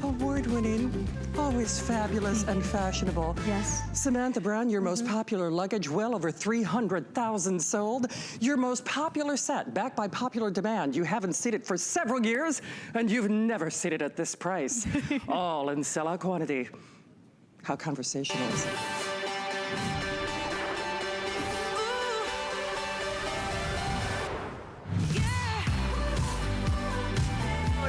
Award-winning, always fabulous and fashionable. Yes. Samantha Brown, your most popular luggage, well over 300,000 sold. Your most popular set, backed by popular demand. You haven't seen it for several years, and you've never seen it at this price. All in sellout quantity. How conversational is it?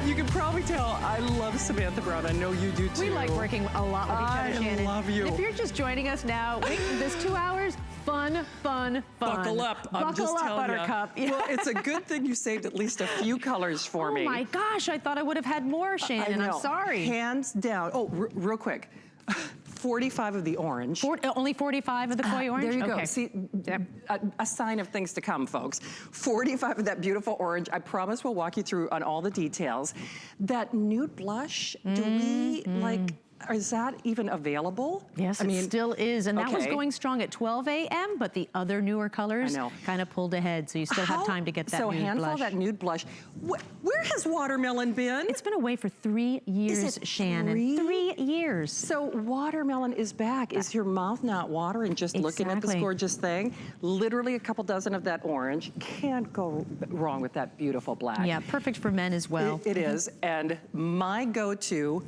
You can probably tell I love Samantha Brown. I know you do too. We like working a lot with each other, Shannon. I love you. And if you're just joining us now, this 2 hours, fun. Buckle up. I'm just Buckle up, telling Buttercup. you. Well, it's a good thing you saved at least a few colors for me. Oh my gosh, I thought I would have had more, Shannon. I'm sorry. Hands down. Oh, real quick. 45 of the orange. Only 45 of the koi orange? There you okay. go. See, a sign of things to come, folks. 45 of that beautiful orange. I promise we'll walk you through on all the details. That nude blush, do we like... Is that even available? Yes, it still is. And that was going strong at 12 a.m., but the other newer colors kind of pulled ahead, so you still have time to get that nude blush. So handful of that nude blush. Where has watermelon been? It's been away for 3 years, is it Shannon. 3 years. So watermelon is back. Is your mouth not watering just looking at this gorgeous thing? Literally a couple dozen of that orange. Can't go wrong with that beautiful black. Yeah, perfect for men as well. It is. And my go-to,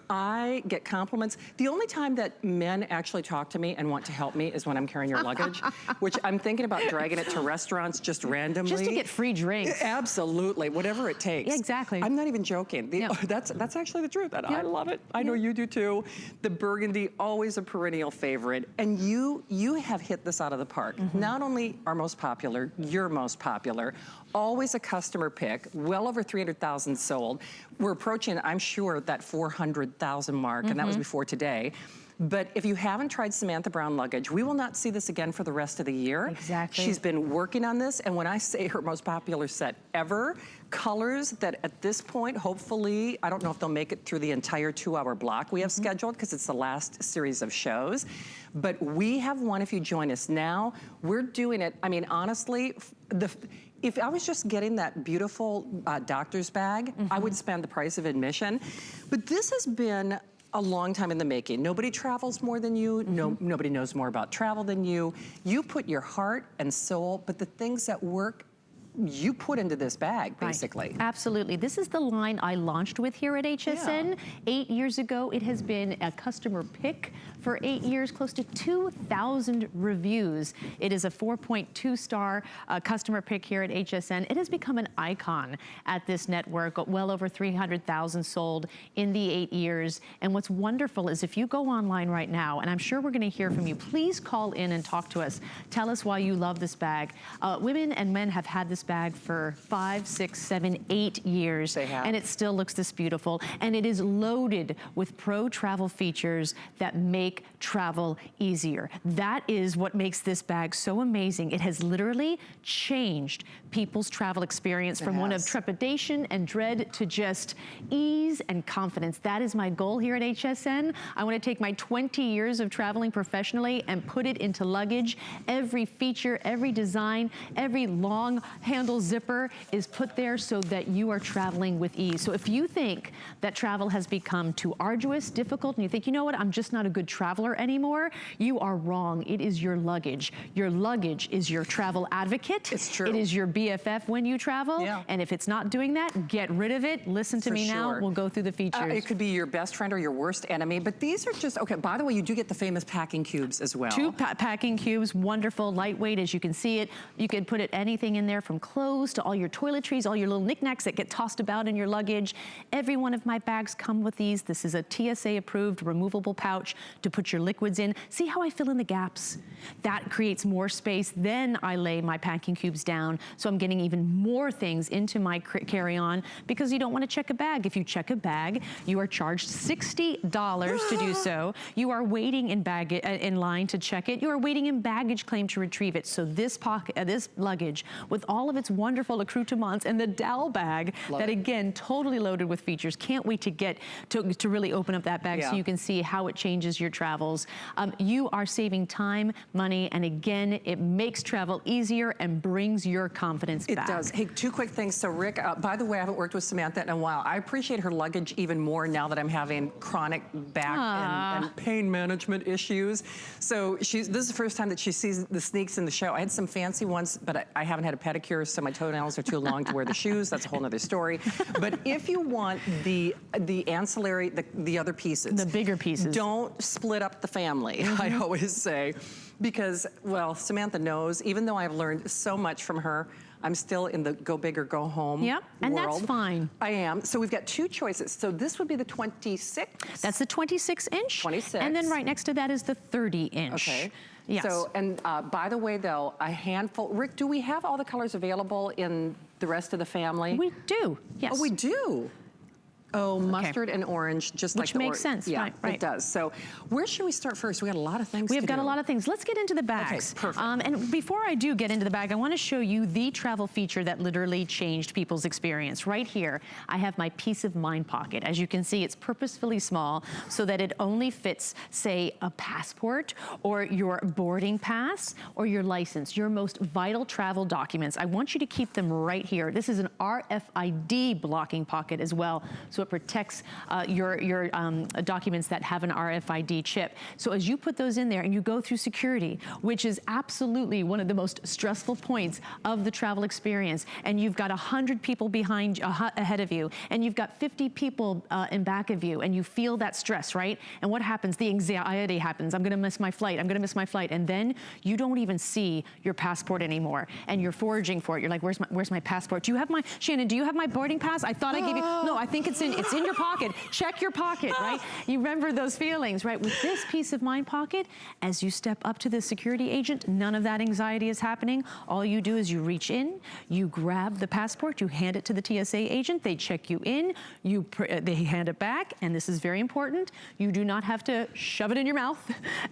I get compliments. The only time that men actually talk to me and want to help me is when I'm carrying your luggage, which I'm thinking about dragging it to restaurants just randomly. Just to get free drinks. Absolutely, whatever it takes. Yeah, exactly. I'm not even joking. That's actually the truth, and I love it. I know you do too. The burgundy, always a perennial favorite, and you have hit this out of the park. Not only our most popular, your most popular, always a customer pick, well over 300,000 sold. We're approaching, I'm sure, that 400,000 mark, and that was before today. But if you haven't tried Samantha Brown luggage, we will not see this again for the rest of the year. Exactly. She's been working on this, and when I say her most popular set ever, colors that at this point, hopefully, I don't know if they'll make it through the entire 2-hour block we have scheduled, because it's the last series of shows. But we have one, if you join us now, we're doing it, I mean, honestly, if I was just getting that beautiful doctor's bag, I would spend the price of admission. But this has been a long time in the making. Nobody travels more than you. Nobody knows more about travel than you. You put your heart and soul, but the things that work, you put into this bag, basically. Right. Absolutely. This is the line I launched with here at HSN. 8 years ago, it has been a customer pick for 8 years, close to 2,000 reviews. It is a 4.2 star customer pick here at HSN. It has become an icon at this network, well over 300,000 sold in the 8 years. And what's wonderful is if you go online right now, and I'm sure we're gonna hear from you, please call in and talk to us. Tell us why you love this bag. Women and men have had this bag for 5, 6, 7, 8 years. They have. And it still looks this beautiful. And it is loaded with pro travel features that make travel easier. That is what makes this bag so amazing. It has literally changed people's travel experience from one of trepidation and dread to just ease and confidence. That is my goal here at HSN. I want to take my 20 years of traveling professionally and put it into luggage. Every feature, every design, every long handle zipper is put there so that you are traveling with ease. So if you think that travel has become too arduous, difficult, and you think, you know what, I'm just not a good traveler anymore, you are wrong. It is your luggage. Your luggage is your travel advocate. It's true. It is your BFF when you travel. Yeah. And if it's not doing that, get rid of it. Listen to me now. We'll go through the features. It could be your best friend or your worst enemy, but these are just, okay, by the way, you do get the famous packing cubes as well. 2 packing cubes, wonderful, lightweight, as you can see it. You can put anything in there from clothes to all your toiletries, all your little knickknacks that get tossed about in your luggage. Every one of my bags come with these. This is a TSA approved removable pouch to put your liquids in. See how I fill in the gaps? That creates more space. Then I lay my packing cubes down, so I'm getting even more things into my carry-on, because you don't want to check a bag. If you check a bag, you are charged $60 to do so. You are waiting in line to check it. You are waiting in baggage claim to retrieve it. So this luggage, with all of of its wonderful accoutrements, and the dowel bag again, totally loaded with features. Can't wait to get to really open up that bag so you can see how it changes your travels. You are saving time, money, and again, it makes travel easier and brings your confidence back. It does. Hey, two quick things. So Rick, by the way, I haven't worked with Samantha in a while. I appreciate her luggage even more now that I'm having chronic back and pain management issues. So this is the first time that she sees the sneaks in the show. I had some fancy ones, but I haven't had a pedicure, so my toenails are too long to wear the shoes. That's a whole nother story. But if you want the ancillary, the other pieces. The bigger pieces. Don't split up the family, I always say. Because, well, Samantha knows, even though I've learned so much from her, I'm still in the go big or go home world. And that's fine. I am. So we've got two choices. So this would be the 26. That's the 26 inch. 26. And then right next to that is the 30 inch. Okay. Yes. So, and by the way, though, a handful. Rick, do we have all the colors available in the rest of the family? We do, yes. Oh, we do. Oh, mustard and orange, just like the Which makes sense, yeah, right. it does. So where should we start first? We got a lot of things to do. We've got a lot of things. Let's get into the bags. Okay, perfect. And before I do get into the bag, I want to show you the travel feature that literally changed people's experience. Right here, I have my peace of mind pocket. As you can see, it's purposefully small so that it only fits, say, a passport or your boarding pass or your license, your most vital travel documents. I want you to keep them right here. This is an RFID blocking pocket as well, so it protects your documents that have an RFID chip. So as you put those in there and you go through security, which is absolutely one of the most stressful points of the travel experience, and you've got 100 people ahead of you, and you've got 50 people in back of you, and you feel that stress, right? And what happens? The anxiety happens. I'm gonna miss my flight. I'm gonna miss my flight. And then you don't even see your passport anymore, and you're foraging for it. You're like, where's my passport? Do you have my, Shannon, do you have my boarding pass? I thought I gave you, no, I think it's in your pocket. Check your pocket, right? You remember those feelings, right? With this peace of mind pocket, as you step up to the security agent, none of that anxiety is happening. All you do is you reach in, you grab the passport, you hand it to the TSA agent, they check you in, they hand it back, and this is very important, you do not have to shove it in your mouth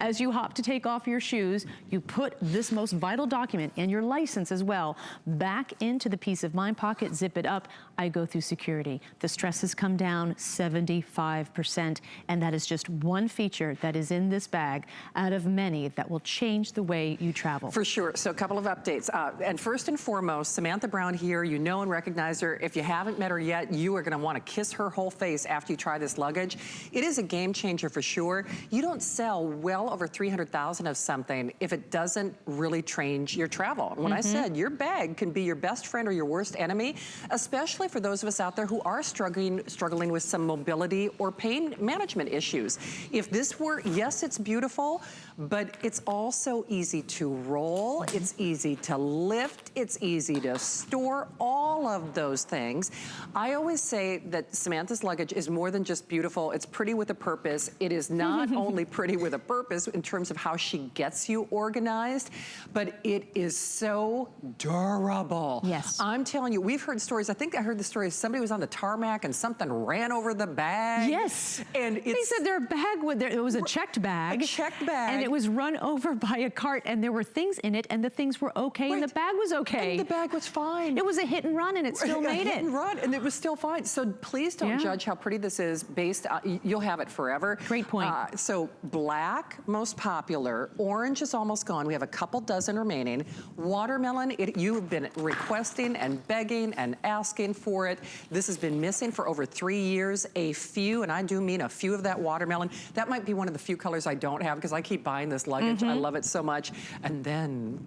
as you hop to take off your shoes. You put this most vital document and your license as well back into the peace of mind pocket, zip it up. I go through security. The stress has come down 75%, and that is just one feature that is in this bag out of many that will change the way you travel. For sure. So a couple of updates. And first and foremost, Samantha Brown here, you know and recognize her. If you haven't met her yet, you are going to want to kiss her whole face after you try this luggage. It is a game changer for sure. You don't sell well over 300,000 of something if it doesn't really change your travel. When I said your bag can be your best friend or your worst enemy, especially for those of us out there who are struggling with some mobility or pain management issues. If this were, yes, it's beautiful, but it's also easy to roll, it's easy to lift, it's easy to store, all of those things. I always say that Samantha's luggage is more than just beautiful, it's pretty with a purpose. It is not only pretty with a purpose in terms of how she gets you organized, but it is so durable. Yes. I'm telling you, we've heard stories, I think I heard the story of somebody was on the tarmac and something ran over the bag. Yes. And they said their bag, it was a checked bag. A checked bag. And it was run over by a cart, and there were things in it, and the things were okay, and the bag was okay. And the bag was fine. It was a hit and run, and it still made it. A hit and run, and it was still fine. So please don't judge how pretty this is based on, you'll have it forever. Great point. So black, most popular. Orange is almost gone. We have a couple dozen remaining. Watermelon, you've been requesting and begging and asking for it. This has been missing for over 3 years. A few, and I do mean a few of that watermelon. That might be one of the few colors I don't have because I keep buying this luggage. I love it so much. And then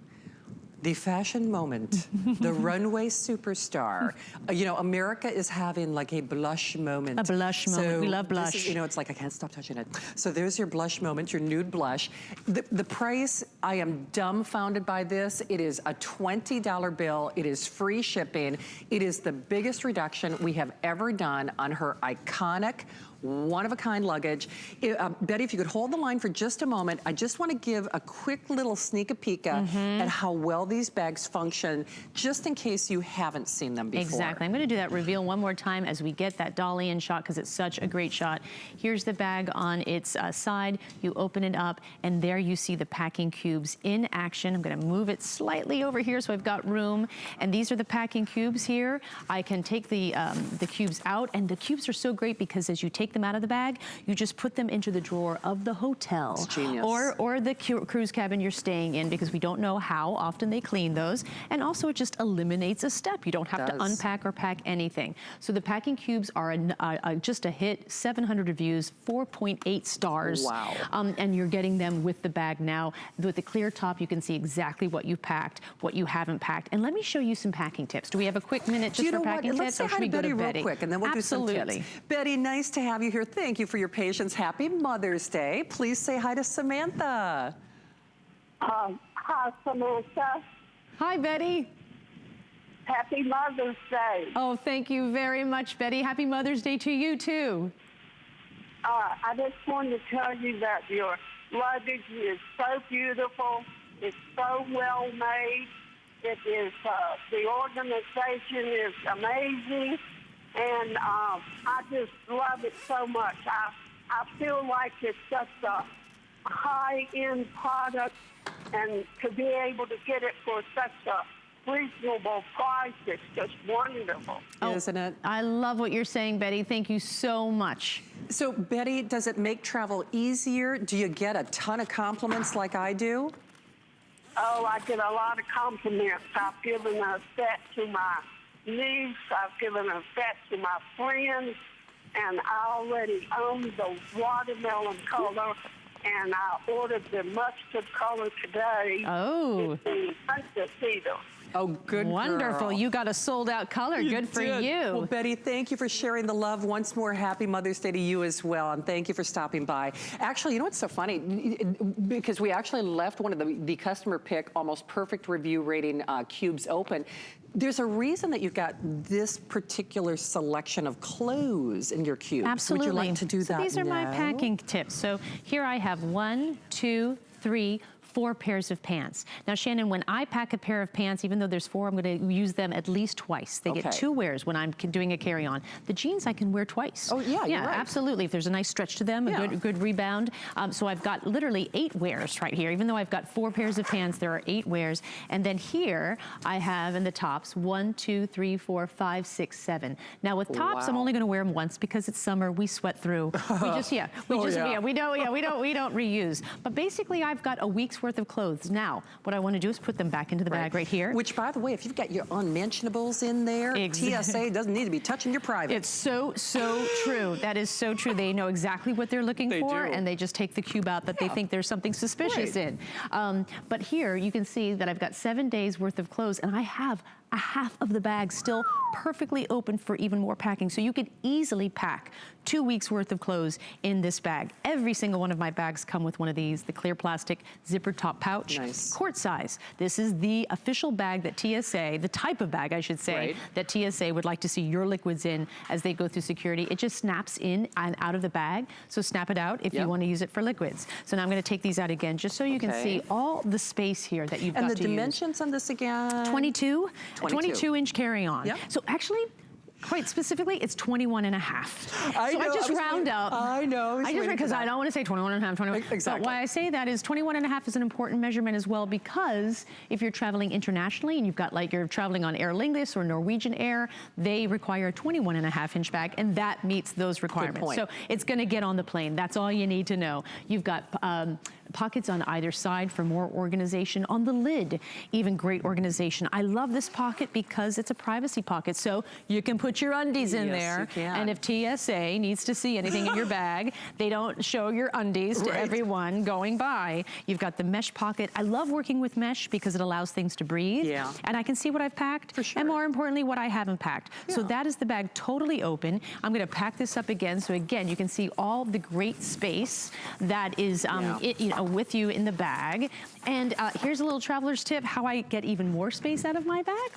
the fashion moment, the runway superstar. You know, America is having like a blush moment. A blush moment, we love blush. Is, you know, it's like I can't stop touching it. So there's your blush moment, your nude blush. The price, I am dumbfounded by this. It is a $20 bill. It is free shipping. It is the biggest reduction we have ever done on her iconic one-of-a-kind luggage. Betty, if you could hold the line for just a moment, I just want to give a quick little sneak peek at how well these bags function, just in case you haven't seen them before. Exactly. I'm going to do that reveal one more time as we get that dolly in shot, because it's such a great shot. Here's the bag on its side. You open it up, and there you see the packing cubes in action. I'm going to move it slightly over here so I've got room. And these are the packing cubes here. I can take the cubes out, and the cubes are so great because as you take them out of the bag, you just put them into the drawer of the hotel. It's genius. Or the cruise cabin you're staying in, because we don't know how often they clean those. And also it just eliminates a step. You don't have to unpack or pack anything. So the packing cubes are just a hit, 700 reviews, 4.8 stars. Wow. And you're getting them with the bag now. With the clear top, you can see exactly what you packed, what you haven't packed. And let me show you some packing tips. Do we have a quick minute just for packing tips? Let's say hi to Betty real quick, and then we'll do some tips. Betty, nice to have you here. Thank you for your patience. Happy Mother's Day. Please say hi to Samantha. Hi, Samantha. Hi, Betty. Happy Mother's Day. Oh, thank you very much, Betty. Happy Mother's Day to you, too. I just wanted to tell you that your luggage is so beautiful. It's so well made. It is, the organization is amazing. And I just love it so much. I feel like it's such a high-end product, and to be able to get it for such a reasonable price, it's just wonderful. Isn't it? I love what you're saying, Betty. Thank you so much. So, Betty, does it make travel easier? Do you get a ton of compliments like I do? Oh, I get a lot of compliments. I've given a set to my niece. I've given a set to my friends. And I already own the watermelon color. And I ordered the mustard color today. Oh. It's the Hunter Cedar. Oh, good Wonderful. girl. You got a sold-out color. Good for did. you. Well, Betty, thank you for sharing the love. Once more, happy Mother's Day to you as well, and thank you for stopping by. Actually, you know what's so funny? Because we actually left one of the customer pick almost perfect review rating cubes open. There's a reason that you've got this particular selection of clothes in your cube. Absolutely. Would you like to do that So these are my packing tips. So here I have 1, 2, 3, 4 pairs of pants. Now, Shannon, when I pack a pair of pants, even though there's 4, I'm going to use them at least twice. They get 2 wears when I'm doing a carry-on. The jeans I can wear twice. Oh, yeah, you're right. Absolutely. If there's a nice stretch to them, a good rebound. So I've got literally 8 wears right here. Even though I've got 4 pairs of pants, there are 8 wears. And then here I have in the tops 1, 2, 3, 4, 5, 6, 7. Now with tops, I'm only going to wear them once because it's summer. We sweat through. We don't reuse. But basically, I've got a week's worth of clothes. Now, what I want to do is put them back into the bag right here. Which, by the way, if you've got your unmentionables in there, TSA doesn't need to be touching your private. It's so true. That is so true. They know exactly what they're looking for, and they just take the cube out that they think there's something suspicious in. But here, you can see that I've got 7 days worth of clothes, and I have a half of the bag still perfectly open for even more packing. So you could easily pack 2 weeks worth of clothes in this bag. Every single one of my bags come with one of these, the clear plastic zipper top pouch. Nice. Quart size. This is the official bag that TSA, the type of bag I should say, that TSA would like to see your liquids in as they go through security. It just snaps in and out of the bag. So snap it out if you want to use it for liquids. So now I'm going to take these out again just so you can see all the space here that you've got to use. And the dimensions on this again? 22 inch carry-on. Yep. So actually, quite specifically, it's 21 and a half. I just round up. I know. I just because I don't want to say 21 and a half, 21. Exactly. But why I say that is 21 and a half is an important measurement as well, because if you're traveling internationally and you've got you're traveling on Aer Lingus or Norwegian Air, they require a 21 and a half inch bag, and that meets those requirements. So it's going to get on the plane. That's all you need to know. You've got pockets on either side for more organization. On the lid, even great organization. I love this pocket because it's a privacy pocket, so you can put your undies in there. You can. And if TSA needs to see anything in your bag, they don't show your undies to everyone going by. You've got the mesh pocket. I love working with mesh because it allows things to breathe. Yeah. And I can see what I've packed. For sure. And more importantly, what I haven't packed. Yeah. So that is the bag totally open. I'm going to pack this up again. So again, you can see all the great space that is with you in the bag. And here's a little traveler's tip, how I get even more space out of my bag.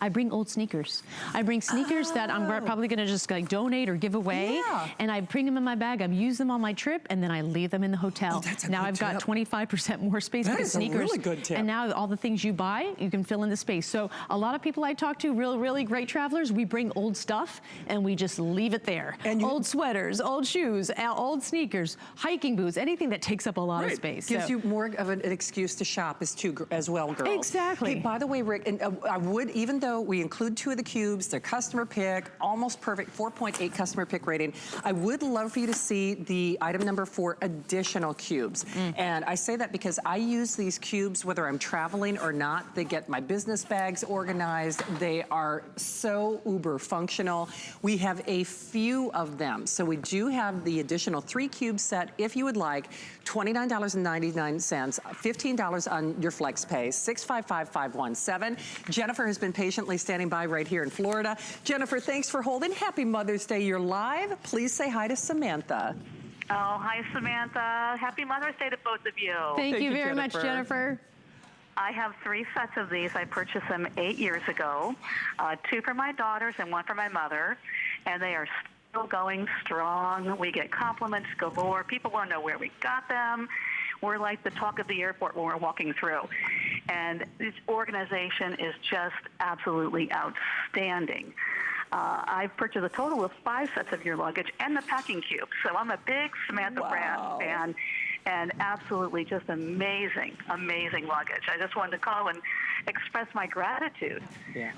I bring old sneakers. I bring sneakers that I'm probably gonna just like donate or give away, and I bring them in my bag. I've used them on my trip, and then I leave them in the hotel. Now I've got 25% more space for the sneakers. That is a really good tip. And now all the things you buy, you can fill in the space. So a lot of people I talk to, really great travelers, we bring old stuff and we just leave it there. And old sweaters, old shoes, old sneakers, hiking boots, anything that takes up a lot of space. Gives you more of an excuse to shop as well, girls. Exactly. Hey, by the way, Rick, and I would, even though we include 2 of the cubes, they're customer pick, almost perfect, 4.8 customer pick rating, I would love for you to see the item number 4, additional cubes. And I say that because I use these cubes whether I'm traveling or not. They get my business bags organized. They are so uber functional. We have a few of them. So we do have the additional 3 cube set if you would like, $29.99, $15 on your flex pay, 655-517. Jennifer has been patiently standing by right here in Florida. Jennifer, thanks for holding. Happy Mother's Day. You're live. Please say hi to Samantha. Oh, hi, Samantha. Happy Mother's Day to both of you. Thank you very much, Jennifer. I have 3 sets of these. I purchased them 8 years ago, 2 for my daughters and 1 for my mother, and they are still going strong. We get compliments galore. People want to know where we got them. We're like the talk of the airport when we're walking through. And this organization is just absolutely outstanding. I've purchased a total of 5 sets of your luggage and the packing cube. So I'm a big Samantha brand fan, and absolutely just amazing, amazing luggage. I just wanted to call and express my gratitude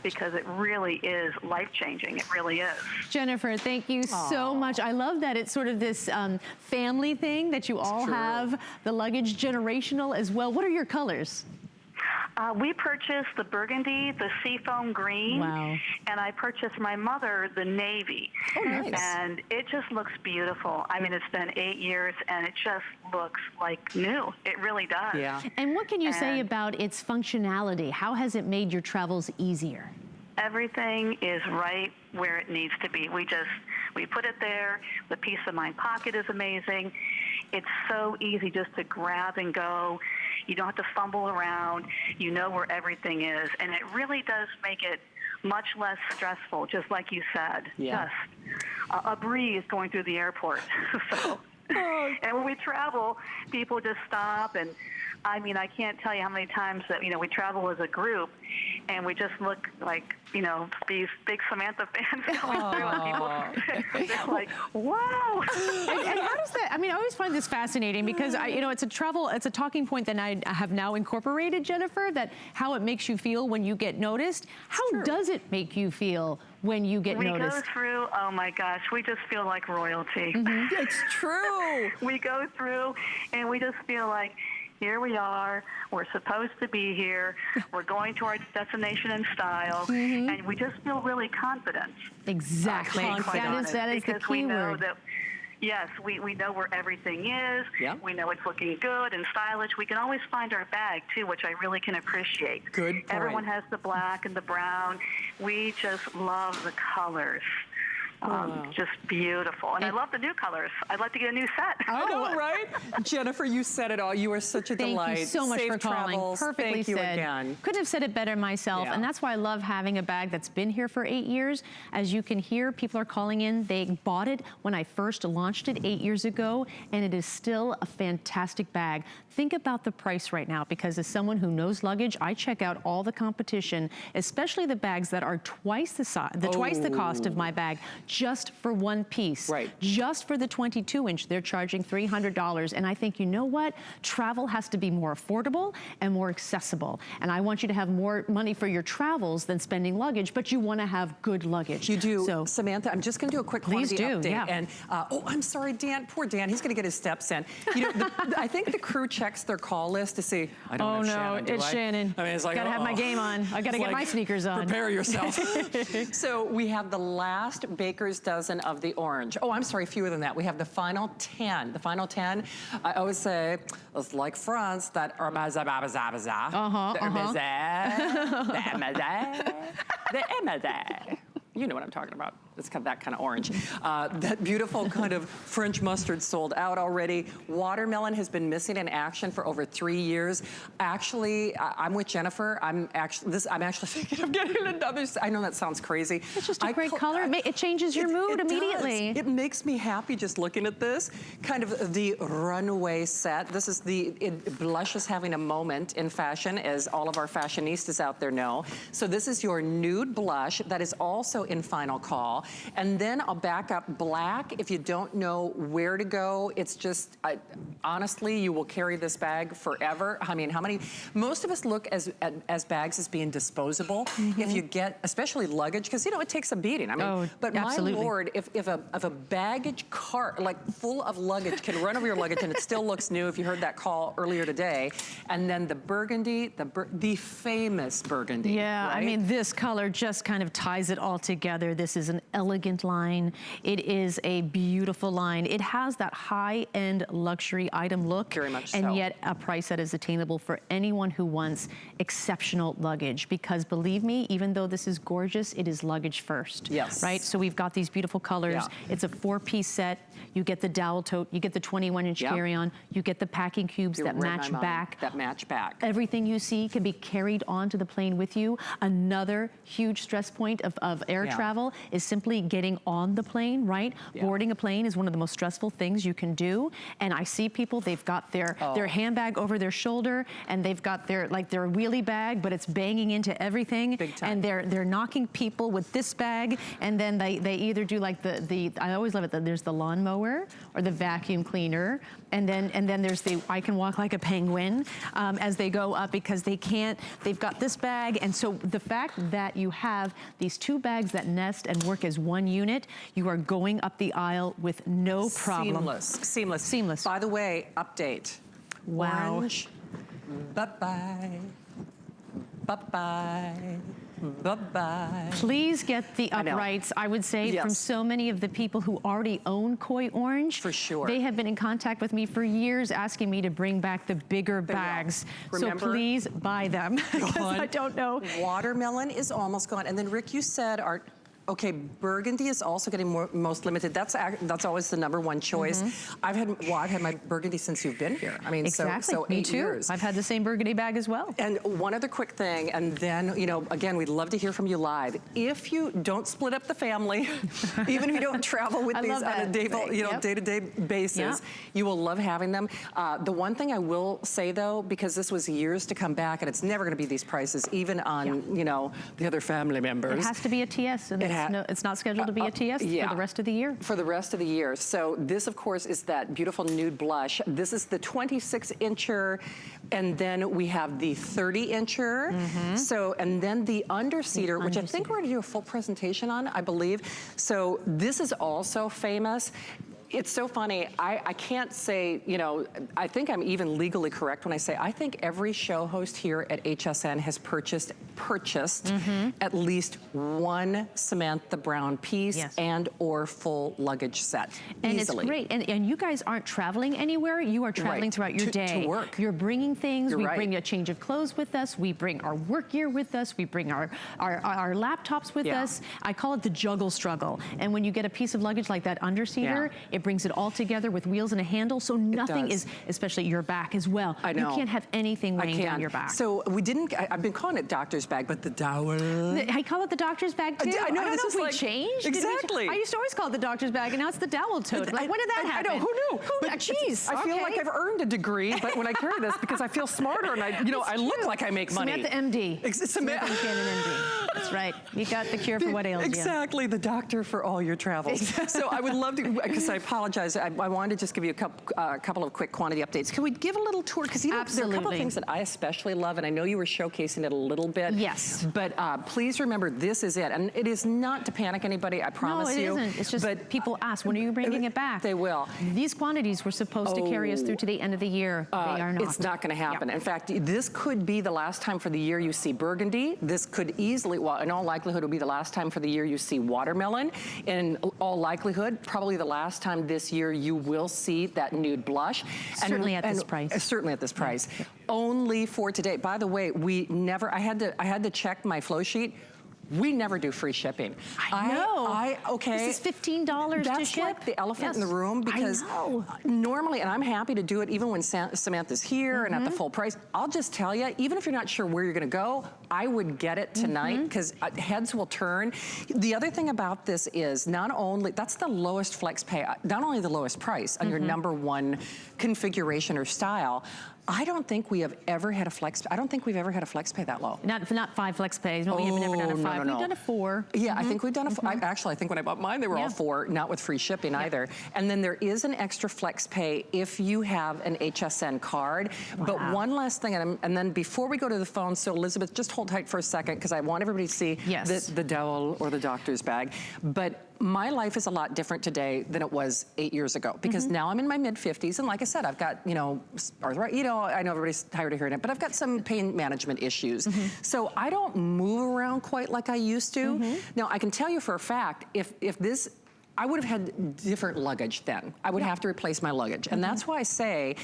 because it really is life-changing. It really is. Jennifer, thank you so much. I love that it's sort of this family thing that you all have, the luggage generational as well. What are your colors? We purchased the burgundy, the seafoam green, and I purchased my mother the navy. Oh, nice. And it just looks beautiful. I mean, it's been 8 years, and it just looks like new. It really does. Yeah. And what can you say about its functionality? How has it made your travels easier? Everything is right where it needs to be. We put it there. The peace of mind pocket is amazing. It's so easy just to grab and go. You don't have to fumble around. You know where everything is. And it really does make it much less stressful, just like you said. Just a breeze going through the airport. And when we travel, people just stop. And I mean, I can't tell you how many times that, we travel as a group and we just look like, these big Samantha fans going through and people, they're like, wow. And how does that, I always find this fascinating because, it's a talking point that I have now incorporated, Jennifer, that how it makes you feel when you get noticed. How does it make you feel when you get noticed? We go through, oh my gosh, we just feel like royalty. It's true. We go through and we just feel like, here we are, we're supposed to be here, we're going to our destination in style, and we just feel really confident. Exactly. That is the key word. Yes, we know where everything is. We know it's looking good and stylish. We can always find our bag, too, which I really can appreciate. Good point. Everyone has the black and the brown. We just love the colors. Just beautiful. And I love the new colors. I'd like to get a new set. I know, right? Jennifer, you said it all. You are such a delight. Thank you so much Safe for calling. travels. Perfectly Thank you said. again. Couldn't have said it better myself. And that's why I love having a bag that's been here for 8 years. As you can hear, people are calling in. They bought it when I first launched it 8 years ago, and it is still a fantastic bag. Think about the price right now, because as someone who knows luggage, I check out all the competition, especially the bags that are twice the size, twice the cost of my bag, just for one piece. Right. Just for the 22-inch, they're charging $300. And I think, you know what? Travel has to be more affordable and more accessible. And I want you to have more money for your travels than spending luggage, but you want to have good luggage. You do. So, Samantha, I'm just going to do a quick quantity update. And, I'm sorry, Dan. Poor Dan. He's going to get his steps in. I think the crew checks their call list to see, I don't know Shannon, it's Shannon. I mean, it's like, gotta have my game on. I gotta get my sneakers on. Prepare yourself. So we have the last baker's dozen of the orange. Oh, I'm sorry, fewer than that. We have the final 10. The final 10, I always say, it's like France, that the you know what I'm talking about. it's got that kind of orange. That beautiful kind of French mustard sold out already. Watermelon has been missing in action for over 3 years. Actually, I'm with Jennifer. I'm actually thinking of getting another. I know that sounds crazy. It's just a great color. It changes your mood immediately. It makes me happy just looking at this. Kind of the runway set. This is blush is having a moment in fashion, as all of our fashionistas out there know. So this is your nude blush that is also in final call. And then I'll back up black. If you don't know where to go, it's just, honestly, you will carry this bag forever. I mean, most of us look as bags as being disposable. If you get, especially luggage, because you know, it takes a beating. I mean, but absolutely. My Lord, if a baggage cart, like full of luggage, can run over your luggage and it still looks new, if you heard that call earlier today. And then the burgundy, the famous burgundy. Yeah, right? I mean, this color just kind of ties it all together. This is an elegant line. It is a beautiful line. It has that high-end luxury item look. Very much and so. Yet a price that is attainable for anyone who wants exceptional luggage. Because believe me, even though this is gorgeous, it is luggage first. Yes. Right? So we've got these beautiful colors. Yeah. It's a 4-piece set. You get the dowel tote, you get the 21-inch carry-on, you get the packing cubes that match back. That match back. Everything you see can be carried onto the plane with you. Another huge stress point of air travel is simply getting on the plane, right? Boarding a plane is one of the most stressful things you can do. And I see people, they've got their handbag over their shoulder, and they've got their wheelie bag, but it's banging into everything. Big time. And they're knocking people with this bag, and then they either do like I always love it, there's the lawnmower or the vacuum cleaner, and then there's the I can walk like a penguin as they go up, because they've got this bag. And so the fact that you have these 2 bags that nest and work as one unit, you are going up the aisle with no problem. Seamless. By the way, update. Wow. Orange. Bye-bye. Bye-bye. Bye-bye. Please get the uprights, I would say, from so many of the people who already own Koi Orange. For sure. They have been in contact with me for years asking me to bring back the bigger bags. So please buy them, because I don't know. Watermelon is almost gone. And then Rick, you said okay, burgundy is also getting most limited. That's always the #1 choice. I've had my burgundy since you've been here. I mean, exactly. so 8 Me too. years. I've had the same burgundy bag as well. And one other quick thing, and then, you know, again, we'd love to hear from you live. If you don't split up the family, even if you don't travel with these on a day-to-day basis, you will love having them. The one thing I will say though, because this was years to come back, and it's never going to be these prices, even on you know, the other family members. It has to be a TS, and it's not scheduled to be a TS for the rest of the year. For the rest of the year. So this, of course, is that beautiful nude blush. This is the 26-incher, and then we have the 30-incher. So, and then the underseater, which I think we're going to do a full presentation on, I believe. So this is also famous. It's so funny. I can't say, you know, I think I'm even legally correct when I say I think every show host here at HSN has purchased at least one Samantha Brown piece and or full luggage set. And easily. It's great. And you guys aren't traveling anywhere. You are traveling throughout your day. To work. You're bringing things. We bring a change of clothes with us. We bring our work gear with us. We bring our laptops with us. I call it the juggle struggle. And when you get a piece of luggage like that underseater, it brings it all together with wheels and a handle, so nothing is, especially your back as well. I know. You can't have anything weighing down your back. So we didn't, I've been calling it doctor's bag, but the dowel. I call it the doctor's bag too. I know, I don't know if we like, changed. Exactly. I used to always call it the doctor's bag, and now it's the dowel tote. Like, when did that happen? I know, who knew? Jeez. I feel like I've earned a degree, but when I carry this, because I feel smarter and I look like I make money. Samantha MD. Samantha MD. That's right. You got the cure for what ails you. Exactly, the doctor for all your travels. So I would love to, because I apologize, I wanted to just give you a couple of quick quantity updates. Can we give a little tour? Because you know, there are a couple of things that I especially love, and I know you were showcasing it a little bit. Yes. But please remember, this is it. And it is not to panic anybody, I promise you. No, it isn't. It's just people ask, when are you bringing it back? They will. These quantities were supposed to carry us through to the end of the year. They are not. It's not going to happen. In fact, this could be the last time for the year you see burgundy. This could easily, well, in all likelihood, it will be the last time for the year you see watermelon. In all likelihood, probably the last time this year you will see that nude blush. Certainly at this price. Certainly at this price. Only for today. By the way, I had to check my flow sheet. We never do free shipping. I know. Okay. This is $15 to ship. That's like the elephant in the room, because normally, and I'm happy to do it even when Samantha's here and at the full price. I'll just tell you, even if you're not sure where you're gonna go, I would get it tonight, because heads will turn. The other thing about this is not only, that's the lowest flex pay, not only the lowest price on your #1 configuration or style, I don't think we have ever had a flex, I don't think we've ever had a flex pay that low. Not 5 flex pays. No, we have never done a 5. No. We've done a 4. Yeah, I think we've done actually, I think when I bought mine, they were all 4, not with free shipping either. And then there is an extra flex pay if you have an HSN card. But one last thing, and then before we go to the phone, so Elizabeth, just hold tight for a second, because I want everybody to see the dowel or the doctor's bag. But my life is a lot different today than it was 8 years ago, because now I'm in my mid-50s, and like I said, I've got, you know, arthritis, you know, I know everybody's tired of hearing it, but I've got some pain management issues. So I don't move around quite like I used to. Now, I can tell you for a fact, if this, I would have had different luggage then. I would have to replace my luggage. And that's why I say,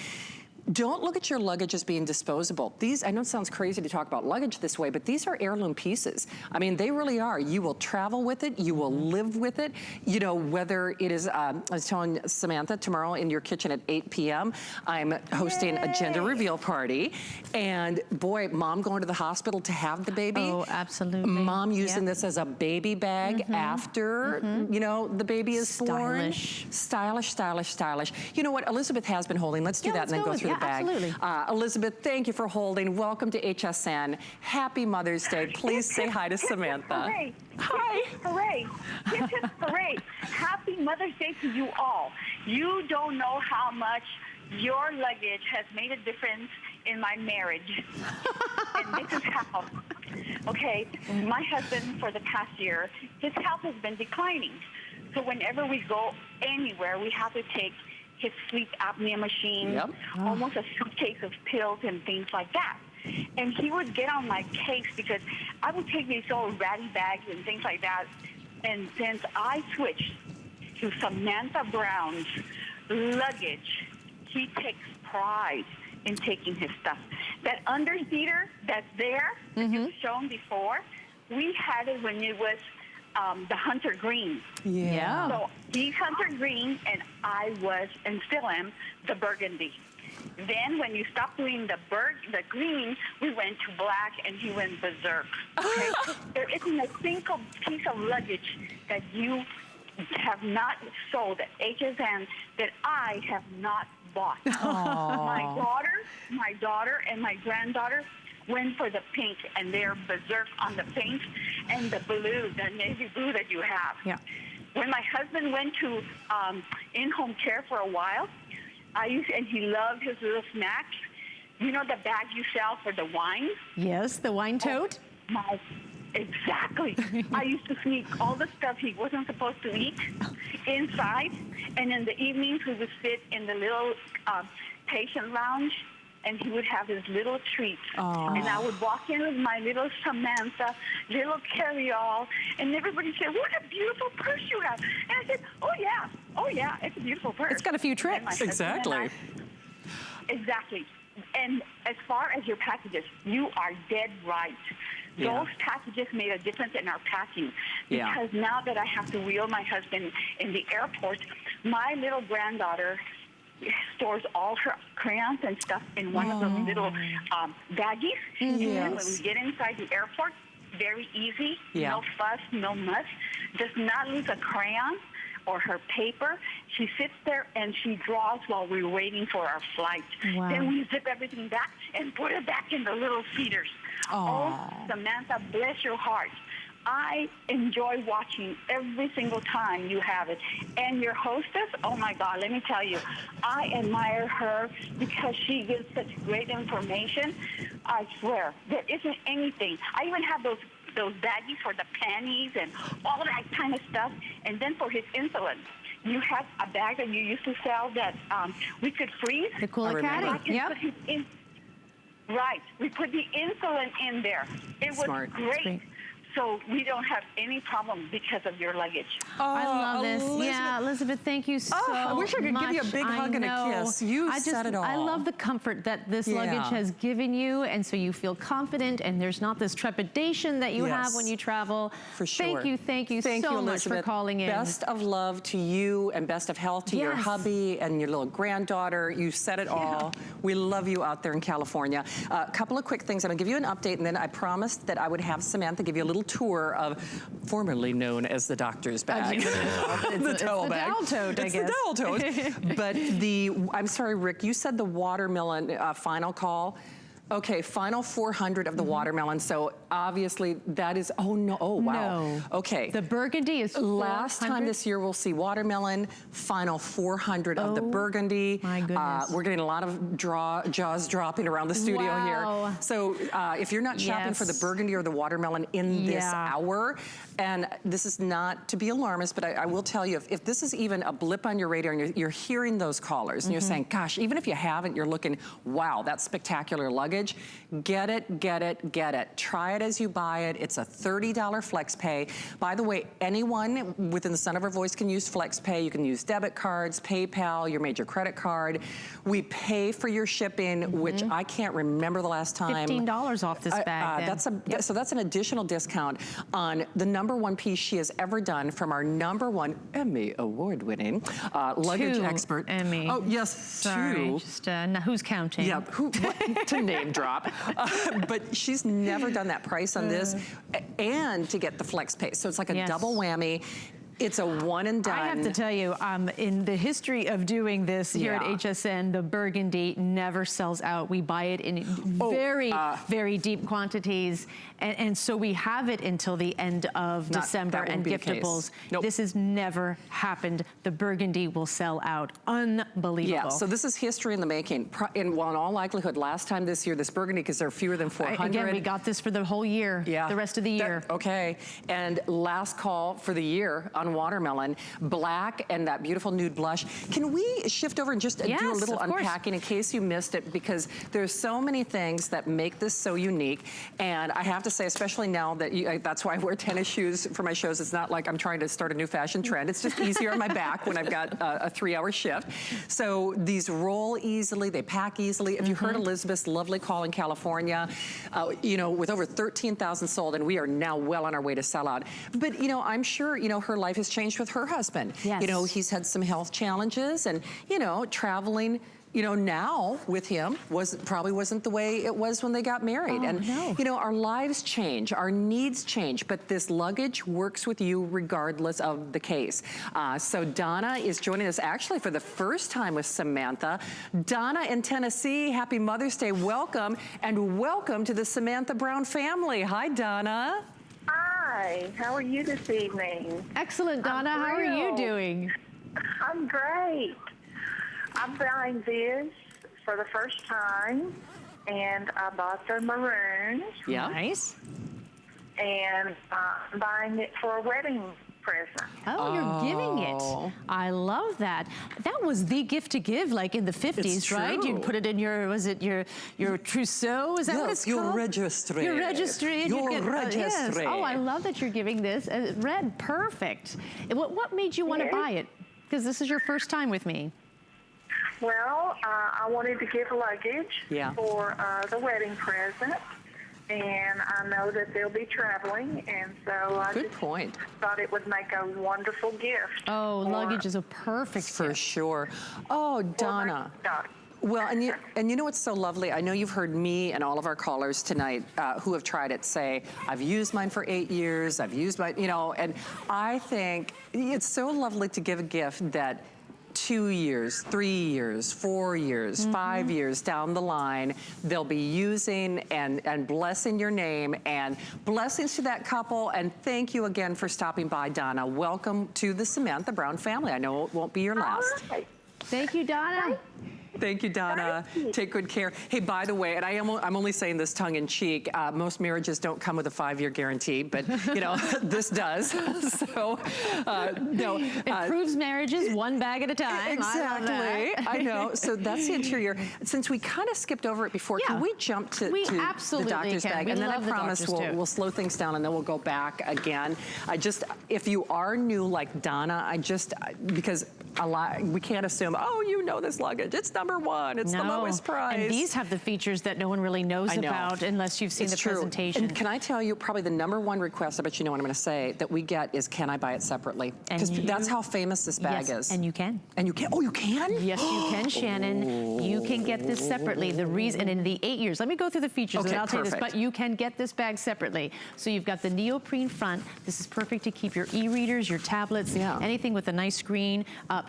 don't look at your luggage as being disposable. These, I know it sounds crazy to talk about luggage this way, but these are heirloom pieces. I mean, they really are. You will travel with it. You will live with it. You know, whether it is, I was telling Samantha, tomorrow in your kitchen at 8 p.m., I'm hosting a gender reveal party. And boy, mom going to the hospital to have the baby. Oh, absolutely. Mom using this as a baby bag after, you know, the baby is born. Stylish, stylish, stylish. You know what Elizabeth has been holding. Let's do that and then go through the bag. Absolutely. Elizabeth, thank you for holding. Welcome to HSN. Happy Mother's Day. Please say hi to Samantha. Hooray. Hi. Hooray. Hooray. Happy Mother's Day to you all. You don't know how much your luggage has made a difference in my marriage. And this is how. Okay, my husband, for the past year, his health has been declining. So whenever we go anywhere, we have to take his sleep apnea machine, almost a suitcase of pills and things like that. And he would get on my case because I would take these old ratty bags and things like that. And since I switched to Samantha Brown's luggage, he takes pride in taking his stuff. That underseater that's there, that you've shown before, we had it when it was the hunter green. So he's hunter green, and I was, and still am, the burgundy. Then when you stopped doing the green, we went to black, and he went berserk. Okay? There isn't a single piece of luggage that you have sold at HSN that I have not bought. My daughter, and my granddaughter went for the pink, and they're berserk on the pink and the blue, the navy blue that you have. Yeah. When my husband went to in-home care for a while, and he loved his little snacks. You know the bag you sell for the wine? Yes, the wine tote. Exactly. I used to sneak all the stuff he wasn't supposed to eat inside, and in the evenings we would sit in the little patient lounge, and he would have his little treats. And I would walk in with my little Samantha, little carry-all, and everybody said, "What a beautiful purse you have." And I said, "Oh yeah, it's a beautiful purse. It's got a few tricks." Exactly. Exactly. And as far as your packages, you are dead right. Those packages made a difference in our packing. Because now that I have to wheel my husband in the airport, my little granddaughter stores all her crayons and stuff in one of those little baggies. And then when we get inside the airport, very easy, no fuss, no muss, does not lose a crayon or her paper. She sits there and she draws while we're waiting for our flight. Then we zip everything back and put it back in the little feeders. Oh, Samantha, bless your heart. I enjoy watching every single time you have it. And your hostess, oh my God, let me tell you, I admire her because she gives such great information. I swear, there isn't anything. I even have those baggies for the panties and all that kind of stuff. And then for his insulin, you have a bag that you used to sell that we could freeze. The Cooler Caddy. Yep. Right. We put the insulin in there. It was great. so we don't have any problem because of your luggage. Oh, I love this. Elizabeth. Yeah, Elizabeth, thank you so much. I wish I could give you a big hug and a kiss. You said it all. I love the comfort that this luggage has given you, and so you feel confident, and there's not this trepidation that you have when you travel. For sure. Thank you so much for calling in. Best of love to you and best of health to your hubby and your little granddaughter. You said it all. We love you out there in California. A couple of quick things. I'm gonna give you an update, and then I promised that I would have Samantha give you a little tour of formerly known as the doctor's bag. The towel bag. It's the dowel tote, I guess. It's the dowel tote. But I'm sorry, Rick, you said the watermelon final call. Okay, final 400 of the watermelon. So obviously that is, oh wow. No. Okay. The burgundy is 400? Last time this year we'll see watermelon, final 400 of the burgundy. My goodness. We're getting a lot of jaws dropping around the studio here. So if you're not shopping for the burgundy or the watermelon in this hour, and this is not to be alarmist, but I will tell you, if this is even a blip on your radar and you're hearing those callers and you're saying, gosh, even if you haven't, you're looking, wow, that's spectacular luggage. Get it, get it, get it. Try it as you buy it. It's a $30 flex pay. By the way, anyone within the sound of our voice can use flex pay. You can use debit cards, PayPal, your major credit card. We pay for your shipping, which I can't remember the last time. $15 off this bag. So that's an additional discount on the #1 piece she has ever done from our #1 Emmy award-winning luggage expert. Emmy. Oh yes, Sorry, 2. just who's counting? Yeah, to name drop. But she's never done that price on this, and to get the flex pay. So it's like a double whammy. It's a one and done. I have to tell you, in the history of doing this here at HSN, the burgundy never sells out. We buy it in very deep quantities. And so we have it until the end of December and giftables. This has never happened. The burgundy will sell out. Unbelievable. Yeah, so this is history in the making. In all likelihood, last time this year, this burgundy, because there are fewer than 400. Again, we got this for the whole year, the rest of the year. Okay, and last call for the year on watermelon, black and that beautiful nude blush. Can we shift over and just do a little unpacking in case you missed it, because there's so many things that make this so unique. And I have to say, especially now that that's why I wear tennis shoes for my shows. It's not like I'm trying to start a new fashion trend. It's just easier on my back when I've got a 3-hour shift. So these roll easily, they pack easily. If you heard Elizabeth's lovely call in California, you know, with over 13,000 sold, and we are now well on our way to sell out. But, you know, I'm sure, you know, her life has changed with her husband. Yes. You know, he's had some health challenges, and, you know, traveling, you know, now with him probably wasn't the way it was when they got married. You know, our lives change, our needs change, but this luggage works with you regardless of the case. So Donna is joining us actually for the first time with Samantha. Donna in Tennessee, happy Mother's Day, welcome, and welcome to the Samantha Brown family. Hi, Donna. Hi, how are you this evening? Excellent, Donna. How are you doing? I'm great. I'm buying this for the first time, and I bought the maroon. Yeah. Nice. And I'm buying it for a wedding present. Oh, you're giving it. I love that. That was the gift to give, like in the 50s, right? You'd put it in your, was it your trousseau? Is that what it's called? Your registry. Your registry. Your registry. Yes. Oh, I love that you're giving this. Red, perfect. What made you want to buy it? Because this is your first time with me. Well, I wanted to give luggage for the wedding present. And I know that they'll be traveling, and so I thought it would make a wonderful gift. Oh, luggage is a perfect for gift. sure. Oh, Donna. Well, and you know what's so lovely? I know you've heard me and all of our callers tonight who have tried it say, I've used mine for 8 years, I've used mine, you know, and I think it's so lovely to give a gift that 2 years, 3 years, 4 years, 5 years down the line, they'll be using and blessing your name, and blessings to that couple. And thank you again for stopping by, Donna. Welcome to the Samantha Brown family. I know it won't be your last. All right. Thank you, Donna. Thank you, Donna. Thank you. Take good care. Hey, by the way, and I'm only saying this tongue in cheek, most marriages don't come with a 5-year guarantee, but you know, this does. So, no. Improves marriages one bag at a time. Exactly. I know. So that's the interior. Since we kind of skipped over it before, can we jump to the doctor's bag? And then I promise we'll slow things down and then we'll go back again. If you are new like Donna, because we can't assume, oh, you know this luggage. It's #1. It's the lowest price. And these have the features that no one really knows about unless you've seen the presentation. And can I tell you, probably the #1 request, I bet you know what I'm going to say, that we get is, can I buy it separately? Because that's how famous this bag is. And you can. And you can. Oh, you can? Yes, you can, Shannon. You can get this separately. The reason, and in the 8 years, let me go through the features and I'll tell you this, but you can get this bag separately. So you've got the neoprene front. This is perfect to keep your e-readers, your tablets, anything with a nice screen,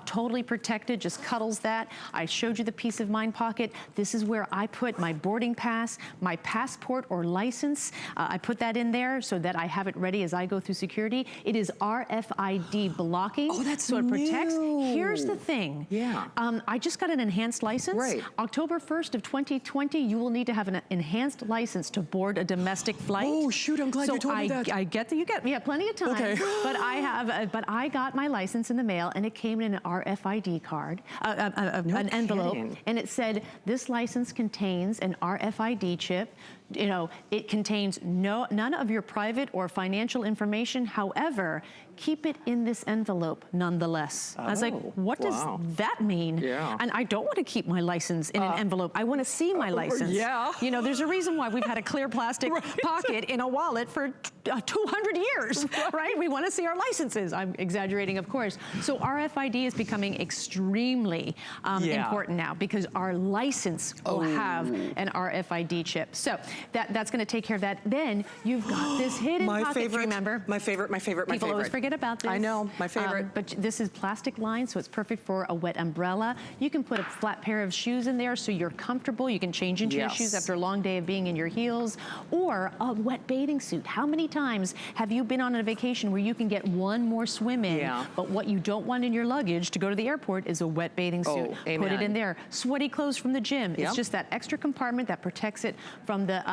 totally protected, just cuddles that. I showed you the peace of mind pocket. This is where I put my boarding pass, my passport or license. I put that in there so that I have it ready as I go through security. It is RFID blocking. Oh, that's so it protects. Here's the thing. Yeah. I just got an enhanced license. Right. October 1st of 2020, you will need to have an enhanced license to board a domestic flight. Oh shoot, I'm glad you told me that. I get that you have plenty of time. Okay. But I got my license in the mail and it came in an RFID card, an envelope, and it said, this license contains an RFID chip. You know, it contains none of your private or financial information. However, keep it in this envelope nonetheless. I was like, what does that mean? Yeah. And I don't want to keep my license in an envelope. I want to see my license. Yeah. You know, there's a reason why we've had a clear plastic pocket in a wallet for 200 years, right? We want to see our licenses. I'm exaggerating, of course. So RFID is becoming extremely important now because our license will have an RFID chip. So that's going to take care of that. Then you've got this hidden pocket, remember? My favorite. People always forget about this. I know, my favorite. But this is plastic lined, so it's perfect for a wet umbrella. You can put a flat pair of shoes in there so you're comfortable. You can change into your shoes after a long day of being in your heels. Or a wet bathing suit. How many times have you been on a vacation where you can get one more swim in, but what you don't want in your luggage to go to the airport is a wet bathing suit. Put it in there. Sweaty clothes from the gym. It's just that extra compartment that protects it from the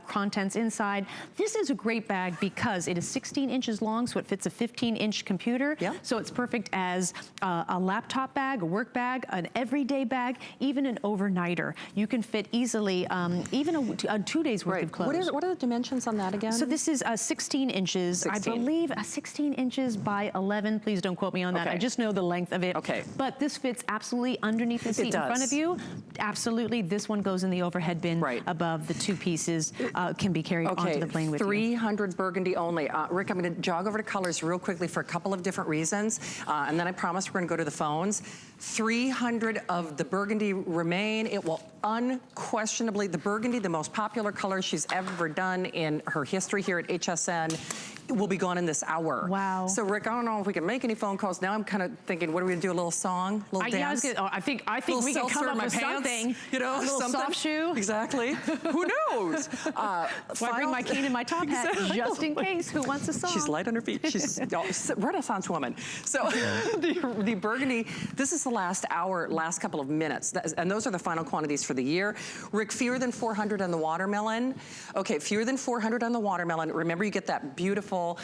contents inside. This is a great bag because it is 16 inches long, so it fits a 15-inch computer. So it's perfect as a laptop bag, a work bag, an everyday bag, even an overnighter. You can fit easily even a 2 days worth of clothes. What are the dimensions on that again? So this is 16 inches. 16. I believe 16 inches by 11. Please don't quote me on that. I just know the length of it. But this fits absolutely underneath the seat in front of you. Absolutely. This one goes in the overhead bin above. The two pieces can be carried onto the plane with 300 burgundy only. Rick, I'm going to jog over to colors real quickly for a couple of different reasons, and then I promise we're going to go to the phones. 300 of the burgundy remain. It will unquestionably, the burgundy, the most popular color she's ever done in her history here at HSN, will be gone in this hour. Wow. So Rick, I don't know if we can make any phone calls. Now I'm kind of thinking, what are we going to do, a little song, a little dance? I think we can come up with something. You know, a little soft shoe. Exactly. Who knows? I bring my cane and my top hat just in case. Who wants a song? She's light on her feet. She's a Renaissance woman. So the burgundy, this is the last hour, last couple of minutes. And those are the final quantities for the year. Rick, fewer than 400 on the watermelon. Okay, fewer than 400 on the watermelon. Remember, you get that beautiful,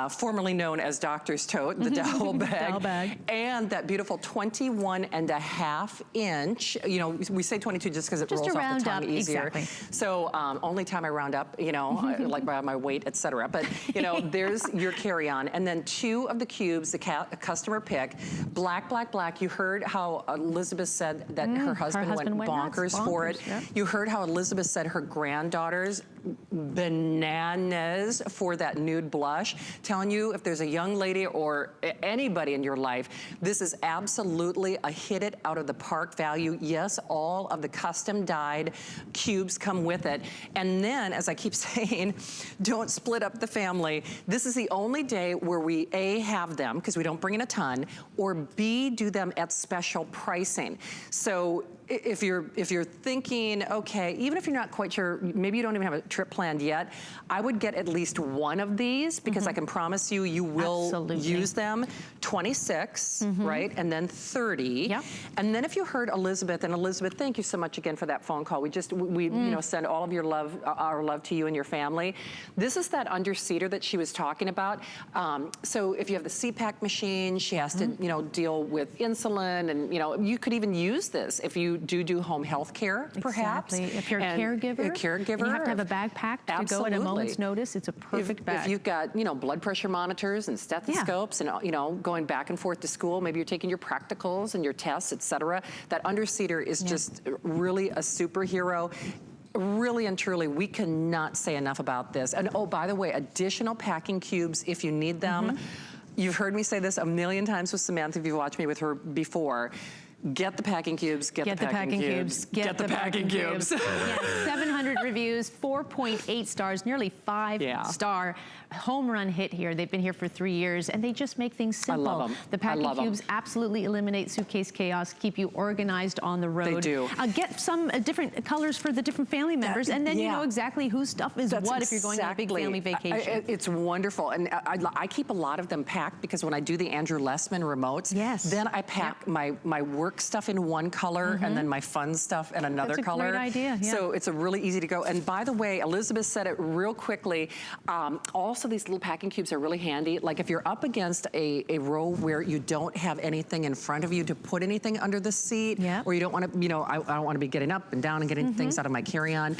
formerly known as Doctor's Tote, the dowel bag. Dowel bag. And that beautiful 21.5 inch. You know, we say 22 just because it rolls off the tongue easier. Exactly. So only time I round up, you know, like by my weight, etc. But, you know, there's your carry-on. And then 2 of the cubes, the customer pick, black, black, black. You heard how Elizabeth said that her husband went bonkers for it. Yep. You heard how Elizabeth said her granddaughters bananas for that nude blush. Telling you, if there's a young lady or anybody in your life, this is absolutely a hit it out of the park value. Yes, all of the custom dyed cubes come with it. And then, as I keep saying, don't split up the family. This is the only day where we A, have them, because we don't bring in a ton, or B, do them at special pricing. So if you're thinking, okay, even if you're not quite sure, maybe you don't even have a trip planned yet, I would get at least one of these because I can promise you, you will use them. 26, right? And then 30. Yep. And then if you heard Elizabeth, and Elizabeth, thank you so much again for that phone call. We you know, send all of your love, our love to you and your family. This is that under-seater that she was talking about. So if you have the CPAP machine, she has to, you know, deal with insulin, and, you know, you could even use this if you do home health care, perhaps. Exactly. If you're a caregiver, and you have to have a bag packed to go at a moment's notice, it's a perfect bag. If you've got, you know, blood pressure monitors and stethoscopes and, you know, going back and forth to school, maybe you're taking your practicals and your tests, etc. That under-seater is just really a superhero. Really and truly, we cannot say enough about this. And oh, by the way, additional packing cubes if you need them. You've heard me say this a million times with Samantha if you've watched me with her before. Get the packing cubes, get the packing cubes, get the packing cubes. Yeah, 700 reviews, 4.8 stars, nearly 5-star home run hit here. They've been here for 3 years, and they just make things simple. I love them. The packing cubes absolutely eliminate suitcase chaos, keep you organized on the road. They do. Get some different colors for the different family members, and then you know exactly whose stuff is what if you're going on a big family vacation. It's wonderful, and I keep a lot of them packed because when I do the Andrew Lessman remotes, then I pack my work stuff in one color and then my fun stuff in another color. That's a great idea. Yeah. So it's a really easy to go. And by the way, Elizabeth said it real quickly. Also, these little packing cubes are really handy. Like if you're up against a row where you don't have anything in front of you to put anything under the seat, or you don't want to, you know, I don't want to be getting up and down and getting things out of my carry-on,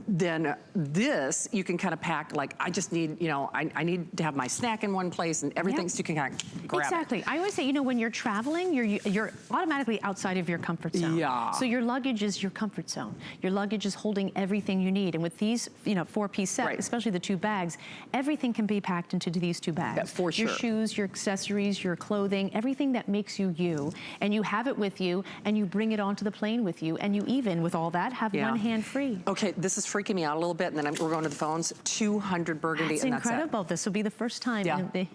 then this you can kind of pack. Like I just need, you know, I need to have my snack in one place and everything, so you can kind of grab it. I always say, you know, when you're traveling, you're automatically outside of your comfort zone. So your luggage is your comfort zone. Your luggage is holding everything you need. And with these, you know, 4-piece set, especially the 2 bags, everything can be packed into these 2 bags. For sure. Your shoes, your accessories, your clothing, everything that makes you you. And you have it with you, and you bring it onto the plane with you. And you even, with all that, have one hand free. Okay, this is freaking me out a little bit, and then we're going to the phones. 200 burgundy, and that's incredible. This will be the first time in the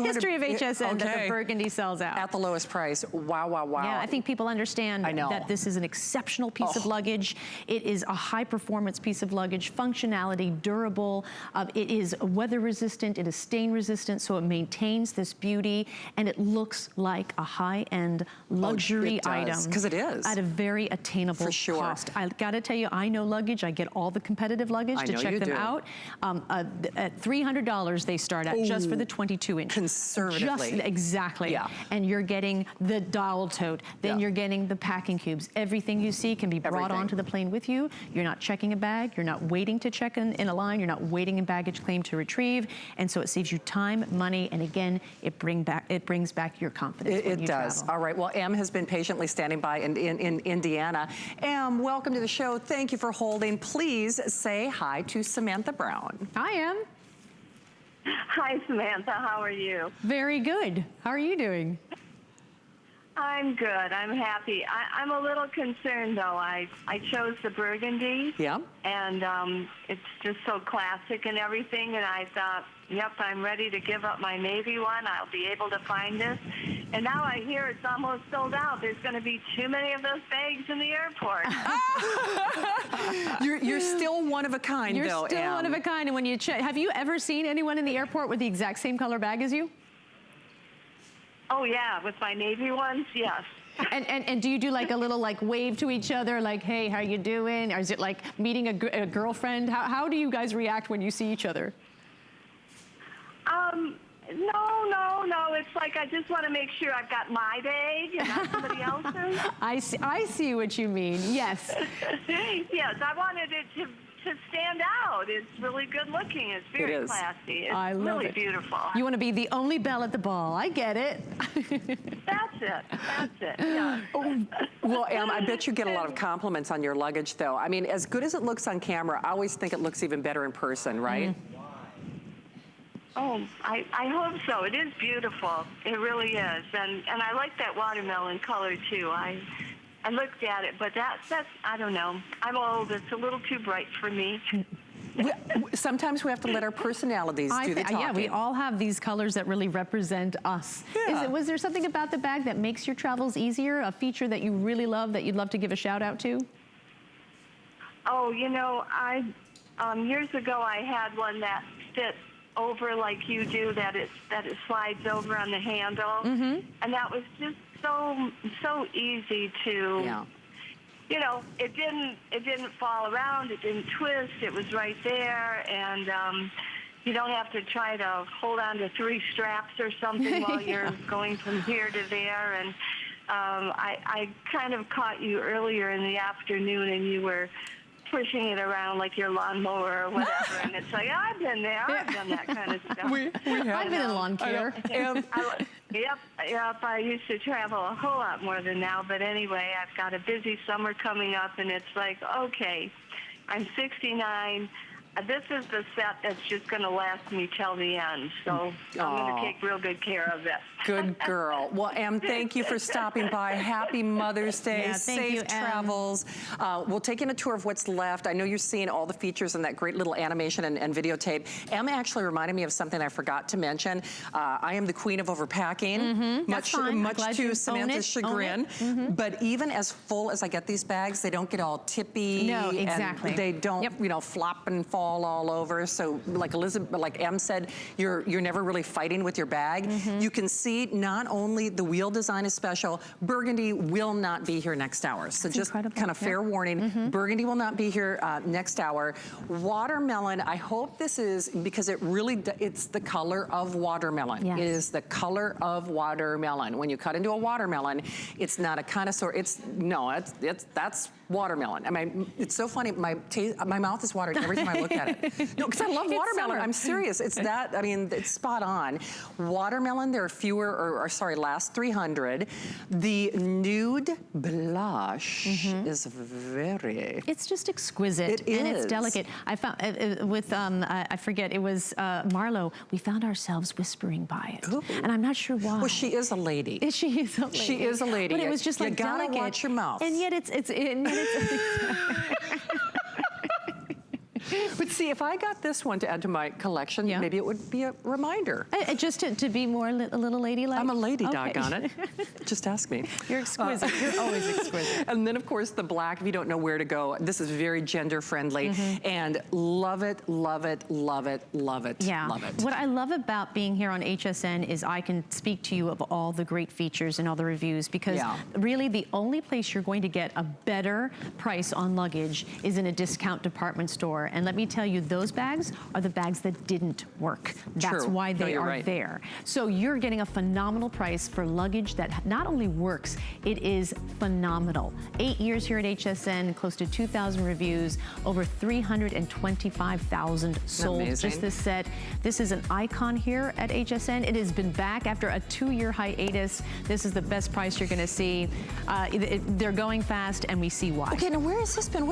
history of HSN that the burgundy sells out. At the lowest price. Wow, wow, wow. Yeah, I think people understand that this is an exceptional piece of luggage. It is a high-performance piece of luggage, functionality, durable. It is weather resistant, it is stain resistant, so it maintains this beauty, and it looks like a high-end luxury item. Because it is. At a very attainable cost. I gotta tell you, I know luggage. I get all the competitive luggage to check them out. At $300 they start at just for the 22-inch. Conservatively. Exactly. And you're getting the dowel tote, then you're getting the packing cubes. Everything you see can be brought onto the plane with you. You're not checking a bag. You're not waiting to check in a line. You're not waiting in baggage claim to retrieve. And so it saves you time, money, and again, it brings back your confidence when you does. travel. All right. Well, Em has been patiently standing by in Indiana. Em, welcome to the show. Thank you for holding. Please say hi to Samantha Brown. Hi, Em. Hi, Samantha. How are you? Very good. How are you doing? I'm good. I'm happy. I'm a little concerned, though. I chose the burgundy. Yeah. And it's just so classic and everything. And I thought, yep, I'm ready to give up my navy one. I'll be able to find this. And now I hear it's almost sold out. There's going to be too many of those bags in the airport. You're still one of a kind, though, You're still one of a kind. And when you check, have you ever seen anyone in the airport with the exact same color bag as you? Oh, yeah, with my navy ones, yes. And do you do like a little like wave to each other, like, hey, how you doing? Or is it like meeting a girlfriend? How do you guys react when you see each other? No. It's like I just want to make sure I've got my bag and not somebody else's. I see what you mean, yes. Yes, I wanted it to stand out. It's really good looking. It's very classy. It's really beautiful. You want to be the only belle at the ball. I get it. That's it. Yeah. Well, Em, I bet you get a lot of compliments on your luggage, though. I mean, as good as it looks on camera, I always think it looks even better in person, right? Oh, I hope so. It is beautiful. It really is. And I like that watermelon color, too. I looked at it, but that's I don't know. I'm old. It's a little too bright for me. Sometimes we have to let our personalities do the talking. Yeah, we all have these colors that really represent us. Yeah. Was there something about the bag that makes your travels easier, a feature that you really love that you'd love to give a shout out to? Oh, you know, Years ago, I had one that fit over like you do, that it slides over on the handle, and that was just so easy to. Yeah. You know, it didn't fall around, it didn't twist, it was right there, and you don't have to try to hold on to 3 straps or something while you're going from here to there. And I kind of caught you earlier in the afternoon, and you were pushing it around like your lawnmower or whatever, and it's like, I've been there, I've done that kind of stuff. We have. I've been in lawn care. Yep, I used to travel a whole lot more than now, but anyway, I've got a busy summer coming up, and it's like, okay, I'm 69. This is the set that's just going to last me till the end, so I'm going to take real good care of it. Good girl. Well, Em, thank you for stopping by. Happy Mother's Day. Yeah, thank you, Safe travels. We'll take in a tour of what's left. I know you're seeing all the features in that great little animation and videotape. Em actually reminded me of something I forgot to mention. I am the queen of overpacking, much to Samantha's chagrin. But even as full as I get these bags, they don't get all tippy. No, exactly. And they don't, you know, flop and fall all over. So like Em said, you're never really fighting with your bag. You can see not only the wheel design is special, burgundy will not be here next hour. So just kind of fair warning, burgundy will not be here next hour. Watermelon, I hope this is, because it really, it's the color of watermelon. Yes. It is the color of watermelon. When you cut into a watermelon, it's not a connoisseur, that's watermelon. I mean, it's so funny, my mouth is watering every time I look at it. No, because I love watermelon, I'm serious. It's that, I mean, it's spot on. Watermelon, there are fewer, last 300. The Nude Blush is very... It's just exquisite. It and is. It's delicate. I found, with, I forget, it was Marlo, we found ourselves whispering by it. Ooh. And I'm not sure why. Well, she is a lady. She is a lady. She is a lady. But it was just like delicate. You gotta watch your mouth. And yet it's But see, if I got this one to add to my collection, maybe it would be a reminder. Just to be more a little ladylike? I'm a lady, doggone it. Just ask me. You're exquisite. You're always exquisite. And then, of course, the black, if you don't know where to go, this is very gender-friendly. And love it, love it, love it, love it, love it. What I love about being here on HSN is I can speak to you of all the great features and all the reviews, because really the only place you're going to get a better price on luggage is in a discount department store. And let me tell you, those bags are the bags that didn't work. That's why they are there. So you're getting a phenomenal price for luggage that not only works, it is phenomenal. 8 years here at HSN, close to 2,000 reviews, over 325,000 sold. Amazing. Just this set. This is an icon here at HSN. It has been back after a 2-year hiatus. This is the best price you're going to see. They're going fast, and we see why. Okay, now where has this been?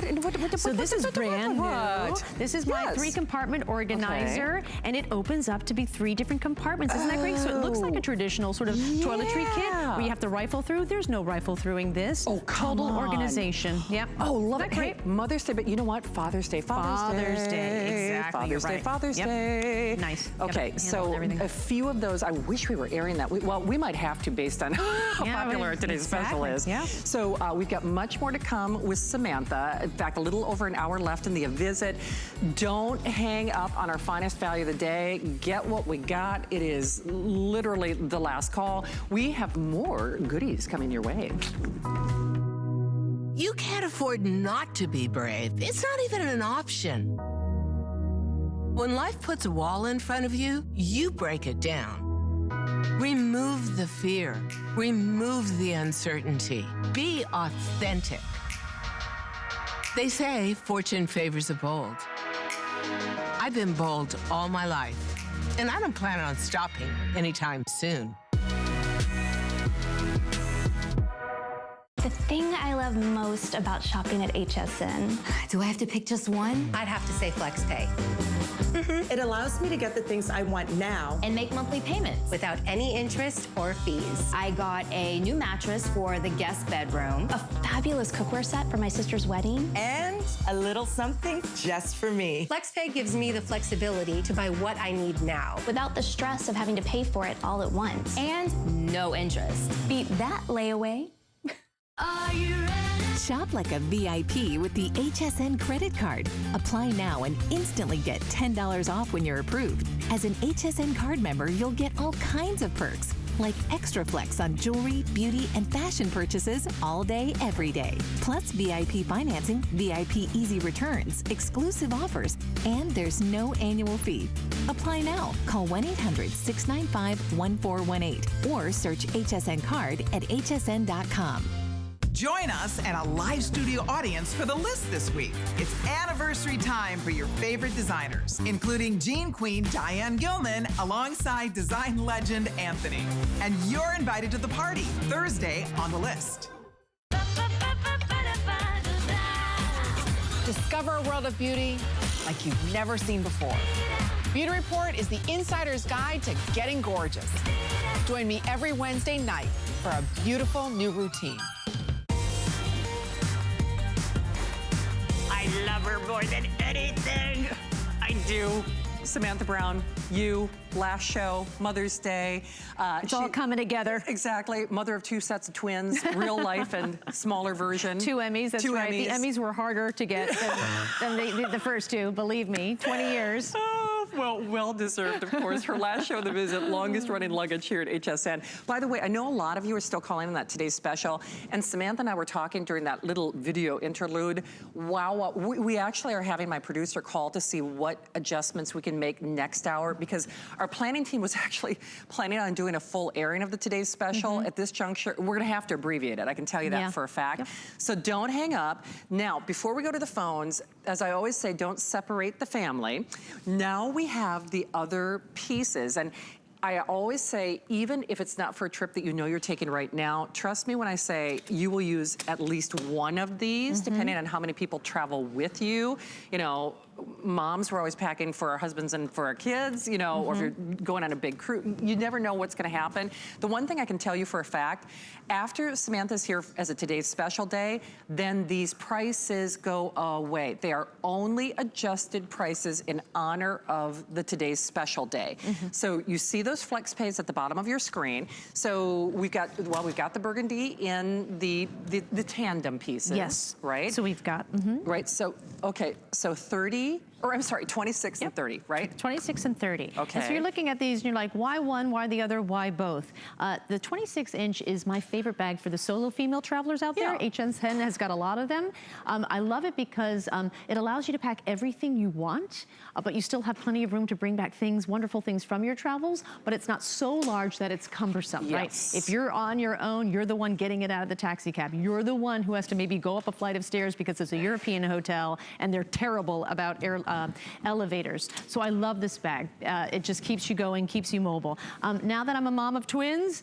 So this is brand new. This is my 3-compartment organizer, and it opens up to be 3 different compartments. Isn't that great? So it looks like a traditional sort of toiletry kit where you have to rifle through. There's no rifle throughing this. Oh, come Total on. organization. Yep. Oh, love it. Great. Hey, Mother's Day, but you know what? Father's Day, Father's Day. Exactly. Father's Day, Father's Day. Nice. Okay, so a few of those, I wish we were airing that. Well, we might have to based on how popular today's special is. Yeah. So we've got much more to come with Samantha. In fact, a little over an hour left in the visit. Don't hang up on our finest value of the day. Get what we got. It is literally the last call. We have more goodies coming your way. You can't afford not to be brave. It's not even an option. When life puts a wall in front of you, you break it down. Remove the fear. Remove the uncertainty. Be authentic. They say fortune favors the bold. I've been bold all my life, and I don't plan on stopping anytime soon. The thing I love most about shopping at HSN. Do I have to pick just one? I'd have to say FlexPay. It allows me to get the things I want now And make monthly payments. Without any interest or fees. I got a new mattress for the guest bedroom, a fabulous cookware set for my sister's wedding, and a little something just for me. FlexPay gives me the flexibility to buy what I need now. without the stress of having to pay for it all at once. And no interest. Beat that layaway. Are you ready? Shop like a VIP with the HSN credit card. Apply now and instantly get $10 off when you're approved. As an HSN card member, you'll get all kinds of perks, like extra flex on jewelry, beauty, and fashion purchases all day, every day. Plus VIP financing, VIP easy returns, exclusive offers, and there's no annual fee. Apply now. Call 1-800-695-1418 or search HSN card at hsn.com. Join us and a live studio audience for The List this week. It's anniversary time for your favorite designers, including Jean Queen Diane Gilman alongside design legend Anthony. And you're invited to the party Thursday on The List. Discover a world of beauty like you've never seen before. Beauty Report is the insider's guide to getting gorgeous. Join me every Wednesday night for a beautiful new routine. I love her more than anything. I do. Samantha Brown, you, last show, Mother's Day. It's all coming together. Exactly. Mother of 2 sets of twins, real life and smaller version. 2 Emmys, that's right. Emmys. The Emmys were harder to get than the first 2, believe me. 20 years. Oh, well deserved, of course. Her last show of the visit, longest running luggage here at HSN. By the way, I know a lot of you are still calling on that Today's Special, and Samantha and I were talking during that little video interlude. Wow, we actually are having my producer call to see what adjustments we can make next hour, because our planning team was actually planning on doing a full airing of the Today's Special. At this juncture. We're gonna have to abbreviate it, I can tell you that for a fact. Yep. So don't hang up. Now, before we go to the phones, as I always say, don't separate the family. Now we have the other pieces, and I always say, even if it's not for a trip that you know you're taking right now, trust me when I say you will use at least one of these, depending on how many people travel with you. You know, moms were always packing for our husbands and for our kids, you know, or if you're going on a big cruise, you never know what's gonna happen. The one thing I can tell you for a fact, after Samantha's here as a Today's Special day, then these prices go away. They are only adjusted prices in honor of the Today's Special day. So you see those flex pays at the bottom of your screen. So we've got the burgundy in the tandem pieces. Yes. Right? So we've got, Right, so, okay, so 26 and 30, right? 26 and 30. Okay. And so you're looking at these and you're like, why one, why the other, why both? The 26-inch is my favorite bag for the solo female travelers out there. HSN has got a lot of them. I love it because it allows you to pack everything you want, but you still have plenty of room to bring back things, wonderful things from your travels, but it's not so large that it's cumbersome, right? If you're on your own, you're the one getting it out of the taxi cab. You're the one who has to maybe go up a flight of stairs because it's a European hotel and they're terrible about elevators. So I love this bag. It just keeps you going, keeps you mobile. Now that I'm a mom of twins,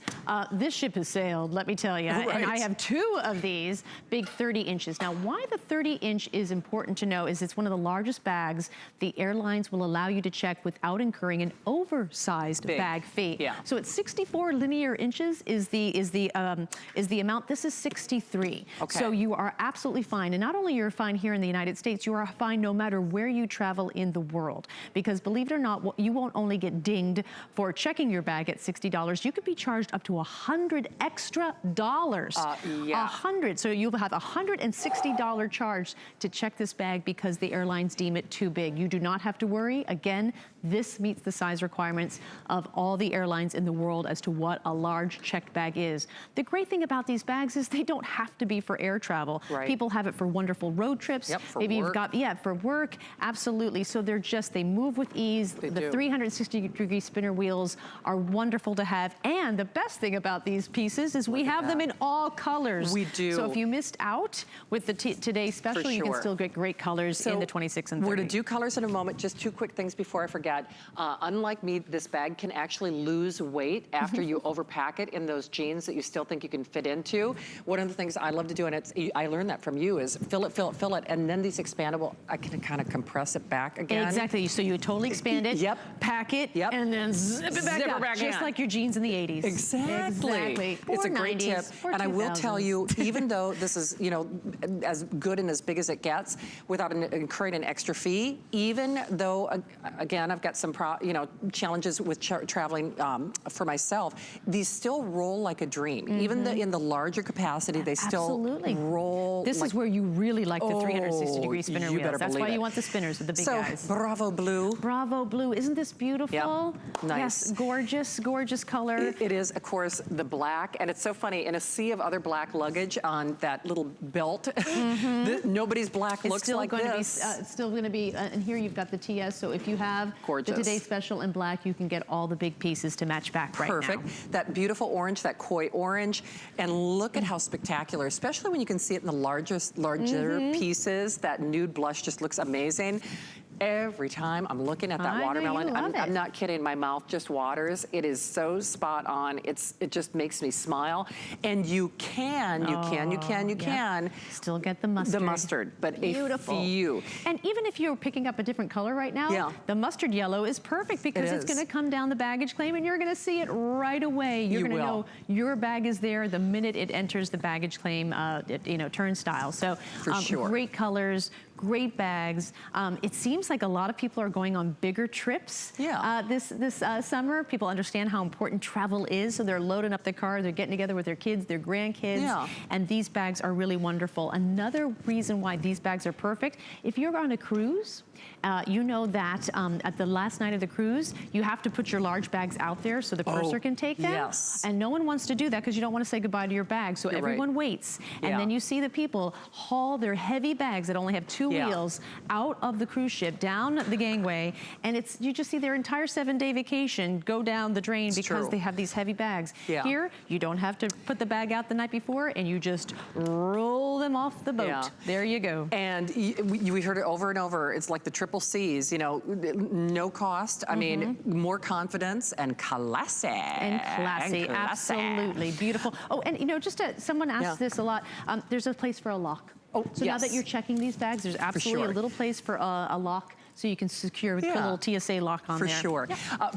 this ship has sailed, let me tell you. And I have 2 of these big 30 inches. Now, why the 30-inch is important to know is it's one of the largest bags the airlines will allow you to check without incurring an oversized bag fee. So it's 64 linear inches is the amount. This is 63. So you are absolutely fine. And not only you're fine here in the United States, you are fine no matter where you travel in the world. Because believe it or not, you won't only get dinged for checking your bag at $60, you could be charged up to $100 extra. 100. So you'll have a $160 charge to check this bag because the airlines deem it too big. You do not have to worry. Again, this meets the size requirements of all the airlines in the world as to what a large checked bag is. The great thing about these bags is they don't have to be for air travel. People have it for wonderful road trips. Maybe you've got, for work, absolutely. So they move with ease. The 360-degree spinner wheels are wonderful to have. And the best thing about these pieces is we have them in all colors. We do. So if you missed out with the Today's Special, you can still get great colors in the 26 and 30. We're gonna do colors in a moment. Just 2 quick things before I forget. Unlike me, this bag can actually lose weight after you overpack it in those jeans that you still think you can fit into. One of the things I love to do, and I learned that from you, is fill it, and then these expandable, I can kind of compress it back again. Exactly, so you totally expand it, pack it, and then zip it back up, just like your jeans in the 80s. Exactly. It's a great tip. And I will tell you, even though this is, you know, as good and as big as it gets, without incurring an extra fee, even though, again, I've got some challenges with traveling for myself, these still roll like a dream. Even in the larger capacity, they still roll. This is where you really like the 360-degree spinner wheels. That's why you want the spinners with the big guys. So, Bravo Blue. Bravo Blue. Isn't this beautiful? Yep. Nice. Yes, gorgeous, gorgeous color. It is, of course, the black. And it's so funny, in a sea of other black luggage on that little belt, nobody's black looks like this. It's still going to be, and here you've got the TS, so if you have the Today Special in black, you can get all the big pieces to match back right now. Perfect. That beautiful orange, that koi orange, and look at how spectacular, especially when you can see it in the larger pieces. That nude blush just looks amazing. Every time I'm looking at that watermelon, I'm not kidding, my mouth just waters. It is so spot on. It just makes me smile. And you can still get the mustard. The mustard, but beautiful. A few. And even if you're picking up a different color right now, the mustard yellow is perfect because it's going to come down the baggage claim and you're going to see it right away. You're going to know your bag is there the minute it enters the baggage claim, turnstile. So great colors. Great bags. It seems like a lot of people are going on bigger trips this summer. People understand how important travel is, so they're loading up their car, they're getting together with their kids, their grandkids, and these bags are really wonderful. Another reason why these bags are perfect, if you're on a cruise, you know that at the last night of the cruise, you have to put your large bags out there so the purser can take them. Yes. And no one wants to do that because you don't want to say goodbye to your bag, so everyone waits. And then you see the people haul their heavy bags that only have two wheels out of the cruise ship, down the gangway, and you just see their entire 7-day vacation go down the drain because they have these heavy bags. Here, you don't have to put the bag out the night before, and you just roll them off the boat. There you go. And we heard it over and over. It's like the triple C's, no cost. I mean, more confidence and classy. Absolutely beautiful. Oh, and someone asks this a lot. There's a place for a lock. So now that you're checking these bags, there's absolutely a little place for a lock so you can secure, put a little TSA lock on there. For sure.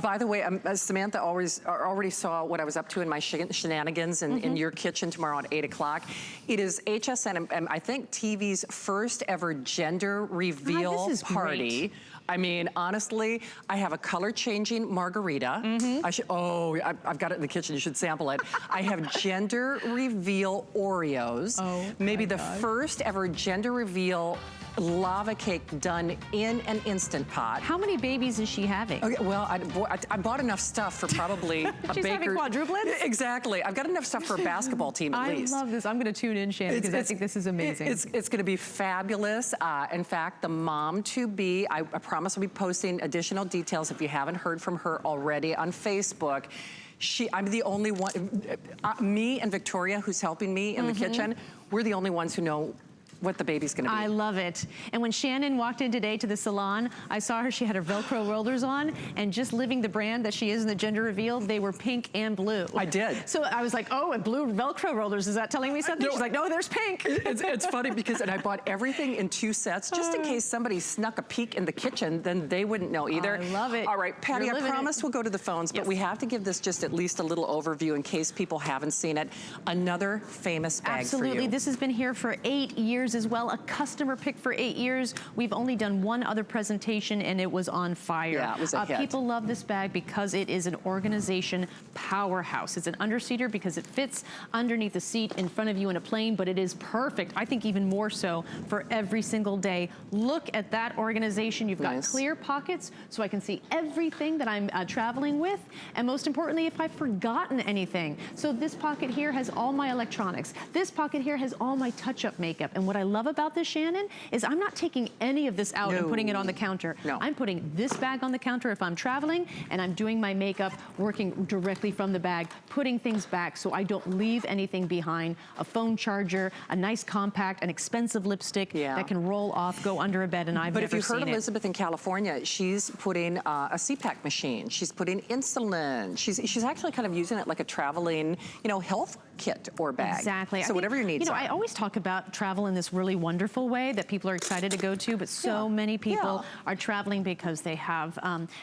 By the way, Samantha already saw what I was up to in my shenanigans in your kitchen tomorrow at 8 o'clock. It is HSN, and I think TV's first ever gender reveal party. I mean, honestly, I have a color-changing margarita. I've got it in the kitchen. You should sample it. I have gender reveal Oreos. Maybe the first ever gender reveal lava cake done in an Instant Pot. How many babies is she having? Okay, well, I bought enough stuff for probably a She's having quadruplets? Exactly. I've got enough stuff for a basketball team at least. I love this. I'm going to tune in, Shannon, because I think this is amazing. It's going to be fabulous. In fact, the mom-to-be, I promise I'll be posting additional details if you haven't heard from her already on Facebook. I'm the only one, me and Victoria, who's helping me in the kitchen, we're the only ones who know what the baby's gonna be. I love it. And when Shannon walked in today to the salon, I saw her, she had her Velcro rollers on, and just living the brand that she is in the gender reveal, they were pink and blue. I did. So I was like, oh, and blue Velcro rollers, is that telling me something? She's like, no, there's pink. It's funny because, and I bought everything in 2 sets, just in case somebody snuck a peek in the kitchen, then they wouldn't know either. I love it. All right, Patty, I promised we'll go to the phones, but we have to give this just at least a little overview in case people haven't seen it. Another famous bag for you. Absolutely, this has been here for 8 years as well. A customer pick for 8 years. We've only done one other presentation and it was on fire. Yeah, it was a hit. People love this bag because it is an organization powerhouse. It's an underseater because it fits underneath the seat in front of you in a plane, but it is perfect, I think even more so, for every single day. Look at that organization. You've got clear pockets so I can see everything that I'm traveling with, and most importantly, if I've forgotten anything. So this pocket here has all my electronics. This pocket here has all my touch-up makeup. And what I love about this, Shannon, is I'm not taking any of this out and putting it on the counter. I'm putting this bag on the counter if I'm traveling, and I'm doing my makeup, working directly from the bag, putting things back so I don't leave anything behind. A phone charger, a nice compact, an expensive lipstick that can roll off, go under a bed, and I've never seen it. But if you heard Elizabeth in California, she's putting a CPAP machine. She's putting insulin. She's actually kind of using it like a traveling, health kit or bag. Exactly. So whatever your needs are. I always talk about travel in this really wonderful way that people are excited to go to, but so many people are traveling because they have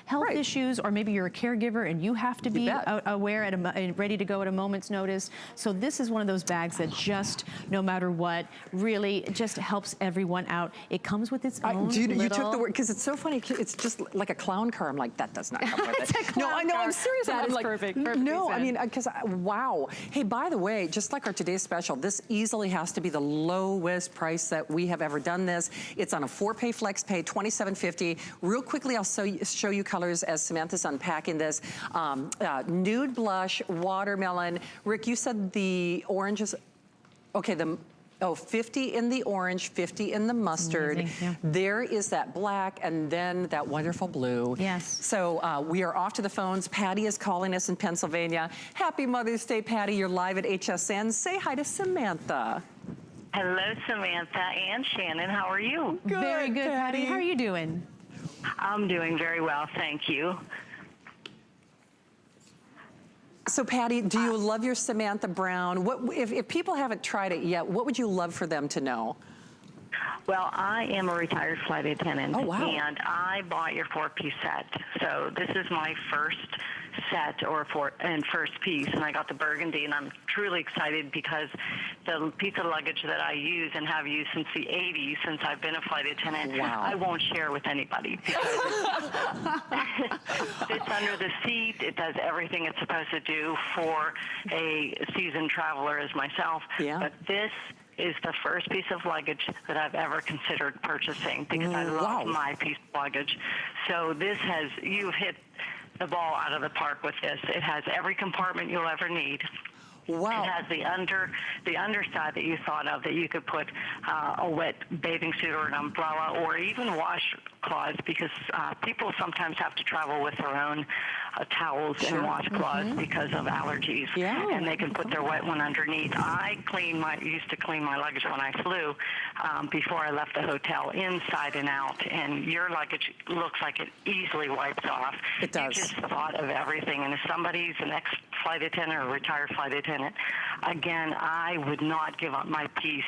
health issues, or maybe you're a caregiver and you have to be aware and ready to go at a moment's notice. So this is one of those bags that just, no matter what, really just helps everyone out. It comes with its own you took the word, because it's so funny. It's just like a clown car. I'm like, that does not come with it. No, I know, I'm serious. That I'm is like, perfect. No, I mean, because, wow. Hey, by the way, just like our today's special, this easily has to be the lowest price that we have ever done this. It's on a 4-pay flex pay, $27.50. Real quickly, I'll show you colors as Samantha's unpacking this. Nude Blush, Watermelon. Rick, you said the orange is, okay, 50 in the orange, 50 in the mustard. Amazing, yeah. There is that black, and then that wonderful blue. Yes. So we are off to the phones. Patty is calling us in Pennsylvania. Happy Mother's Day, Patty. You're live at HSN. Say hi to Samantha. Hello, Samantha and Shannon. How are you? Good, very good, Patty. How are you doing? I'm doing very well, thank you. So Patty, do you love your Samantha Brown? What if people haven't tried it yet, what would you love for them to know? Well, I am a retired flight attendant. Oh, wow. And I bought your 4-piece set. So this is my first set and first piece, and I got the burgundy, and I'm truly excited because the piece of luggage that I use and have used since the 80s, since I've been a flight attendant, I won't share with anybody because it fits under the seat. It does everything it's supposed to do for a seasoned traveler as myself. Yeah. But this is the first piece of luggage that I've ever considered purchasing because I love my piece of luggage. So this you've hit the ball out of the park with this. It has every compartment you'll ever need. Wow. It has the underside that you thought of, that you could put a wet bathing suit or an umbrella or even washcloths, because people sometimes have to travel with their own towels and washcloths because of allergies. Yeah. And they can put their wet one underneath. I used to clean my luggage when I flew before I left the hotel, inside and out. And your luggage looks like it easily wipes off. It does. You just thought of everything. And if somebody's an ex-flight attendant or retired flight attendant, again, I would not give up my piece